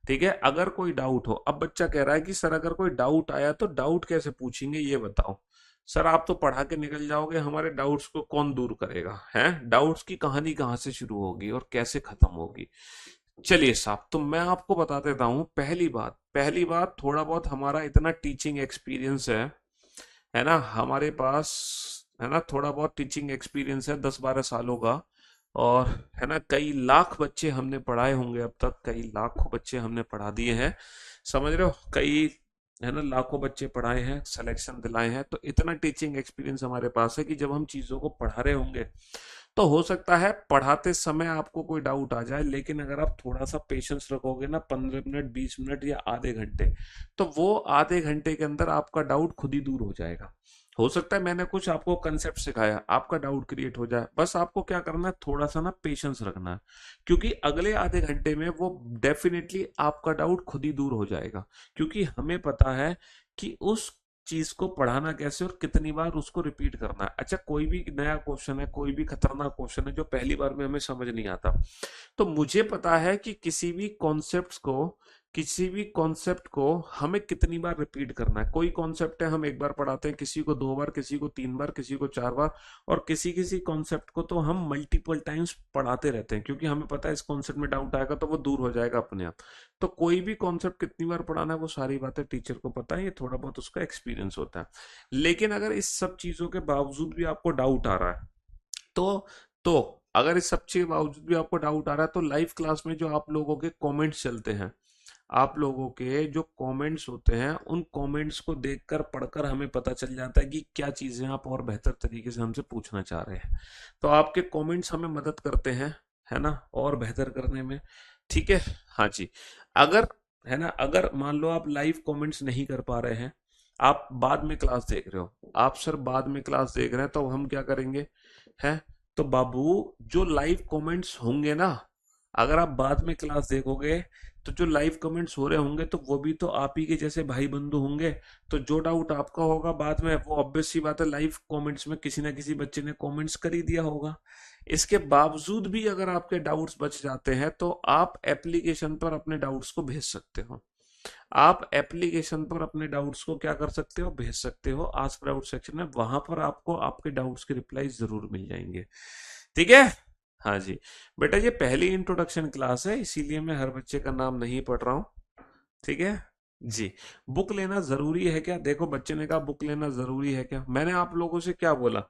[SPEAKER 1] ठीक है। अगर कोई डाउट हो, अब बच्चा कह रहा है कि सर अगर कोई डाउट आया तो डाउट कैसे पूछेंगे ये बताओ। सर आप तो पढ़ा के निकल जाओगे, हमारे डाउट्स को कौन दूर करेगा? हैं, डाउट्स की कहानी कहाँ से शुरू होगी और कैसे खत्म होगी? चलिए साहब, तो मैं आपको बता देता हूँ। पहली बात थोड़ा बहुत हमारा इतना टीचिंग एक्सपीरियंस है ना, हमारे पास, है ना, थोड़ा बहुत टीचिंग एक्सपीरियंस है 10-12 सालों का। और है ना, कई लाख बच्चे हमने पढ़ाए होंगे अब तक, कई लाखों बच्चे हमने पढ़ा दिए हैं, समझ रहे हो, कई, है ना, लाखों बच्चे पढ़ाए हैं, सिलेक्शन दिलाए हैं। तो इतना टीचिंग एक्सपीरियंस हमारे पास है कि जब हम चीजों को पढ़ा रहे होंगे तो हो सकता है पढ़ाते समय आपको कोई डाउट आ जाए, लेकिन अगर आप थोड़ा सा पेशेंस रखोगे ना, 15 मिनट, 20 मिनट या आधे घंटे, तो वो आधे घंटे के अंदर आपका डाउट खुद ही दूर हो जाएगा। हो सकता है मैंने कुछ आपको कंसेप्ट सिखाया, आपका डाउट क्रिएट हो जाए, बस आपको क्या करना है, थोड़ा सा ना पेशेंस रखना है, क्योंकि अगले आधे घंटे में वो डेफिनेटली आपका डाउट खुद ही दूर हो जाएगा। क्योंकि हमें पता है कि उस चीज को पढ़ाना कैसे और कितनी बार उसको रिपीट करना है। अच्छा, कोई भी नया क्वेश्चन है, कोई भी खतरनाक क्वेश्चन है जो पहली बार में हमें समझ नहीं आता, तो मुझे पता है कि किसी भी कॉन्सेप्ट को हमें कितनी बार रिपीट करना है। कोई कॉन्सेप्ट है हम एक बार पढ़ाते हैं, किसी को 2 बार, किसी को 3 बार, किसी को 4 बार, और किसी किसी कॉन्सेप्ट को तो हम मल्टीपल टाइम्स पढ़ाते रहते हैं, क्योंकि हमें पता है इस कॉन्सेप्ट में डाउट आएगा तो वो दूर हो जाएगा अपने आप। तो कोई भी कॉन्सेप्ट कितनी बार पढ़ाना है वो सारी बातें टीचर को पता है, ये थोड़ा बहुत उसका एक्सपीरियंस होता है। लेकिन अगर इस सब चीजों के बावजूद भी आपको डाउट आ रहा है, तो तो अगर इस सब चीज के बावजूद भी आपको डाउट आ रहा है तो लाइव क्लास में जो आप लोगों के कमेंट्स चलते हैं, आप लोगों के जो कमेंट्स होते हैं उन कमेंट्स को देखकर पढ़कर हमें पता चल जाता है कि क्या चीजें आप और बेहतर तरीके से हमसे पूछना चाह रहे हैं। तो आपके कमेंट्स हमें मदद करते हैं, है ना, और बेहतर करने में। ठीक है। हाँ जी। अगर, है ना, अगर मान लो आप लाइव कमेंट्स नहीं कर पा रहे हैं, आप बाद में क्लास देख रहे हो, आप सर बाद में क्लास देख रहे हैं, तो हम क्या करेंगे, है, तो बाबू जो लाइव कमेंट्स होंगे ना, अगर आप बाद में क्लास देखोगे तो जो लाइव कमेंट्स हो रहे होंगे तो वो भी तो आप ही के जैसे भाई बंधु होंगे। तो जो डाउट आपका होगा बाद में, वो ऑब्वियस सी बात है लाइव कमेंट्स में किसी ना किसी बच्चे ने कमेंट्स कर ही दिया होगा। इसके बावजूद भी अगर आपके डाउट्स बच जाते हैं तो आप एप्लीकेशन पर अपने डाउट्स को भेज सकते हो। आप एप्लीकेशन पर अपने डाउट्स को क्या कर सकते हो, भेज सकते हो आस्क डाउट सेक्शन में, वहां पर आपको आपके डाउट्स के रिप्लाई जरूर मिल जाएंगे। ठीक है। हाँ जी। बेटा ये पहली इंट्रोडक्शन क्लास है, इसीलिए मैं हर बच्चे का नाम नहीं पढ़ रहा हूँ। ठीक है जी। बुक लेना जरूरी है क्या? देखो बच्चे ने कहा बुक लेना जरूरी है क्या, मैंने आप लोगों से क्या बोला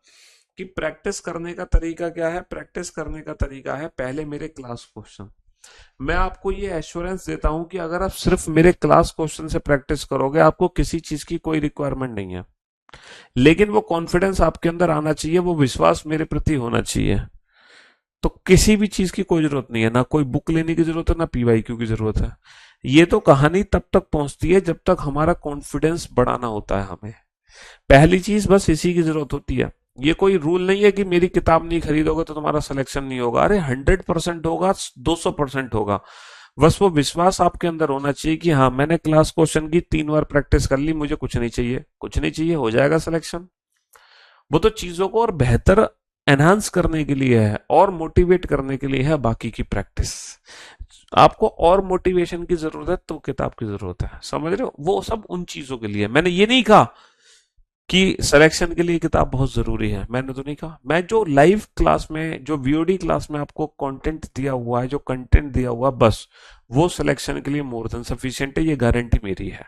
[SPEAKER 1] कि प्रैक्टिस करने का तरीका क्या है, प्रैक्टिस करने का तरीका है पहले मेरे क्लास क्वेश्चन। मैं आपको ये एश्योरेंस देता हूं कि अगर आप सिर्फ मेरे क्लास क्वेश्चन से प्रैक्टिस करोगे, आपको किसी चीज की कोई रिक्वायरमेंट नहीं है, लेकिन वो कॉन्फिडेंस आपके अंदर आना चाहिए, वो विश्वास मेरे प्रति होना चाहिए। तो किसी भी चीज की कोई जरूरत नहीं है, ना कोई बुक लेने की जरूरत है, ना पीवाईक्यू की जरूरत है। ये तो कहानी तब तक पहुंचती है जब तक हमारा कॉन्फिडेंस बढ़ाना होता है हमें। पहली चीज बस इसी की जरूरत होती है। ये कोई रूल नहीं है कि मेरी किताब नहीं खरीदोगे तो तुम्हारा सिलेक्शन नहीं होगा। अरे 100% होगा, 200% होगा। बस वो विश्वास आपके अंदर होना चाहिए कि हाँ मैंने क्लास क्वेश्चन की 3 बार प्रैक्टिस कर ली, मुझे कुछ नहीं चाहिए, कुछ नहीं चाहिए, हो जाएगा सिलेक्शन। वो तो चीजों को और बेहतर एनहांस करने के लिए है और मोटिवेट करने के लिए है, बाकी की प्रैक्टिस। आपको और मोटिवेशन की जरूरत है तो किताब की जरूरत है, समझ रहे हो, वो सब उन चीजों के लिए। मैंने ये नहीं कहा कि सिलेक्शन के लिए किताब बहुत जरूरी है, मैंने तो नहीं कहा। मैं जो लाइव क्लास में, जो वीओडी क्लास में आपको कंटेंट दिया हुआ है, जो कंटेंट दिया हुआ है, बस वो सिलेक्शन के लिए मोर देन सफिशिएंट है, ये गारंटी मेरी है।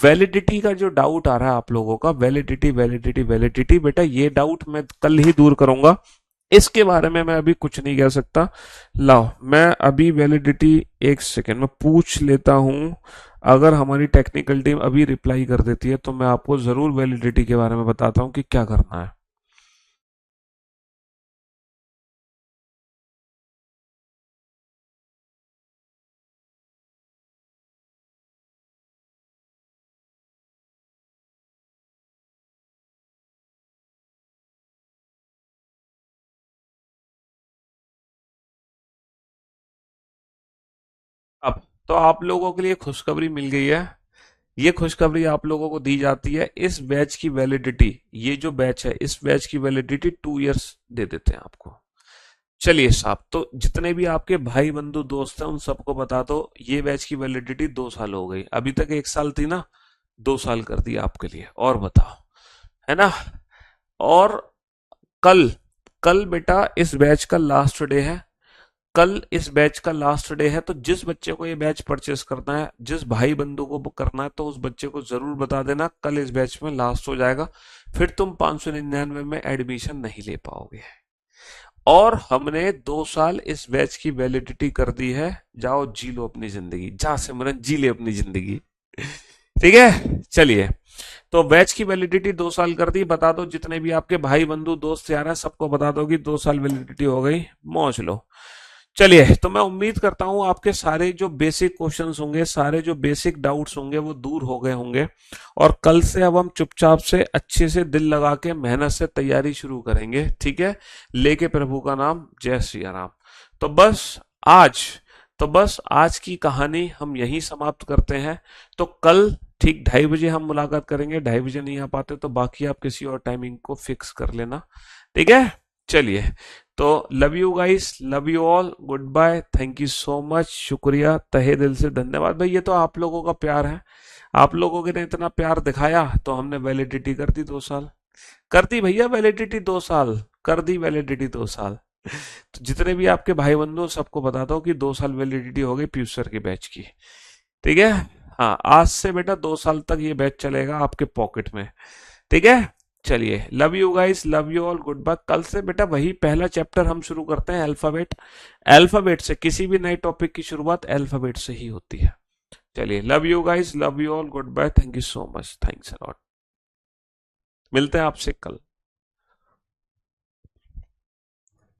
[SPEAKER 1] वैलिडिटी का जो डाउट आ रहा है आप लोगों का, वैलिडिटी वैलिडिटी वैलिडिटी, बेटा ये डाउट मैं कल ही दूर करूंगा, इसके बारे में मैं अभी कुछ नहीं कह सकता। लाओ मैं अभी वैलिडिटी, एक सेकेंड में पूछ लेता हूं। अगर हमारी टेक्निकल टीम अभी रिप्लाई कर देती है तो मैं आपको जरूर वैलिडिटी के बारे में बताता हूं कि क्या करना है। अब तो आप लोगों के लिए खुशखबरी मिल गई है। ये खुशखबरी आप लोगों को दी जाती है, इस बैच की वैलिडिटी, ये जो बैच है इस बैच की वैलिडिटी 2 इयर्स दे देते हैं आपको। चलिए साहब, तो जितने भी आपके भाई बंधु दोस्त हैं उन सबको बता दो ये बैच की वैलिडिटी 2 साल हो गई, अभी तक 1 साल थी ना, 2 साल कर दिया आपके लिए। और बताओ, है ना। और कल, कल बेटा इस बैच का लास्ट डे है, कल इस बैच का लास्ट डे है। तो जिस बच्चे को ये बैच परचेस करना है, जिस भाई बंधु को बुक करना है, तो उस बच्चे को जरूर बता देना कल इस बैच में लास्ट हो जाएगा, फिर तुम 599 में एडमिशन नहीं ले पाओगे। और हमने 2 साल इस बैच की वैलिडिटी कर दी है। जाओ जी लो अपनी जिंदगी, जा सिमरन जी ले अपनी जिंदगी। ठीक है। चलिए, तो बैच की वैलिडिटी 2 साल कर दी। बता दो जितने भी आपके भाई बंधु दोस्त यार हैं सबको बता दो कि 2 साल वैलिडिटी हो गई, मौज लो। चलिए, तो मैं उम्मीद करता हूं आपके सारे जो बेसिक क्वेश्चंस होंगे, सारे जो बेसिक डाउट्स होंगे वो दूर हो गए होंगे। और कल से अब हम चुपचाप से अच्छे से दिल लगा के मेहनत से तैयारी शुरू करेंगे। ठीक है, लेके प्रभु का नाम, जय श्री राम। तो बस आज, तो बस आज की कहानी हम यहीं समाप्त करते हैं। तो कल ठीक 2:30 बजे हम मुलाकात करेंगे। 2:30 बजे नहीं आ पाते तो बाकी आप किसी और टाइमिंग को फिक्स कर लेना। ठीक है। चलिए, तो love you guys, love you all, goodbye, thank you so much, शुक्रिया, तहे दिल से धन्यवाद। भाई ये तो आप लोगों का प्यार है, आप लोगों ने इतना प्यार दिखाया तो हमने वैलिडिटी कर दी 2 साल, कर दी भैया वैलिडिटी 2 साल, कर दी वैलिडिटी 2 साल। तो जितने भी आपके भाई बंधु सबको बता दो कि 2 साल वैलिडिटी हो गई पीयूष सर के बैच की। ठीक है। हाँ, आज से बेटा 2 साल तक ये बैच चलेगा आपके पॉकेट में। ठीक है। चलिए, love you guys, love you all, goodbye. कल से बेटा वही पहला चैप्टर हम शुरू करते हैं, अल्फाबेट। अल्फाबेट से किसी भी नए टॉपिक की शुरुआत अल्फाबेट से ही होती है। चलिए, love you guys, love you all, goodbye, thank you so much, thanks a lot. मिलते हैं आपसे कल।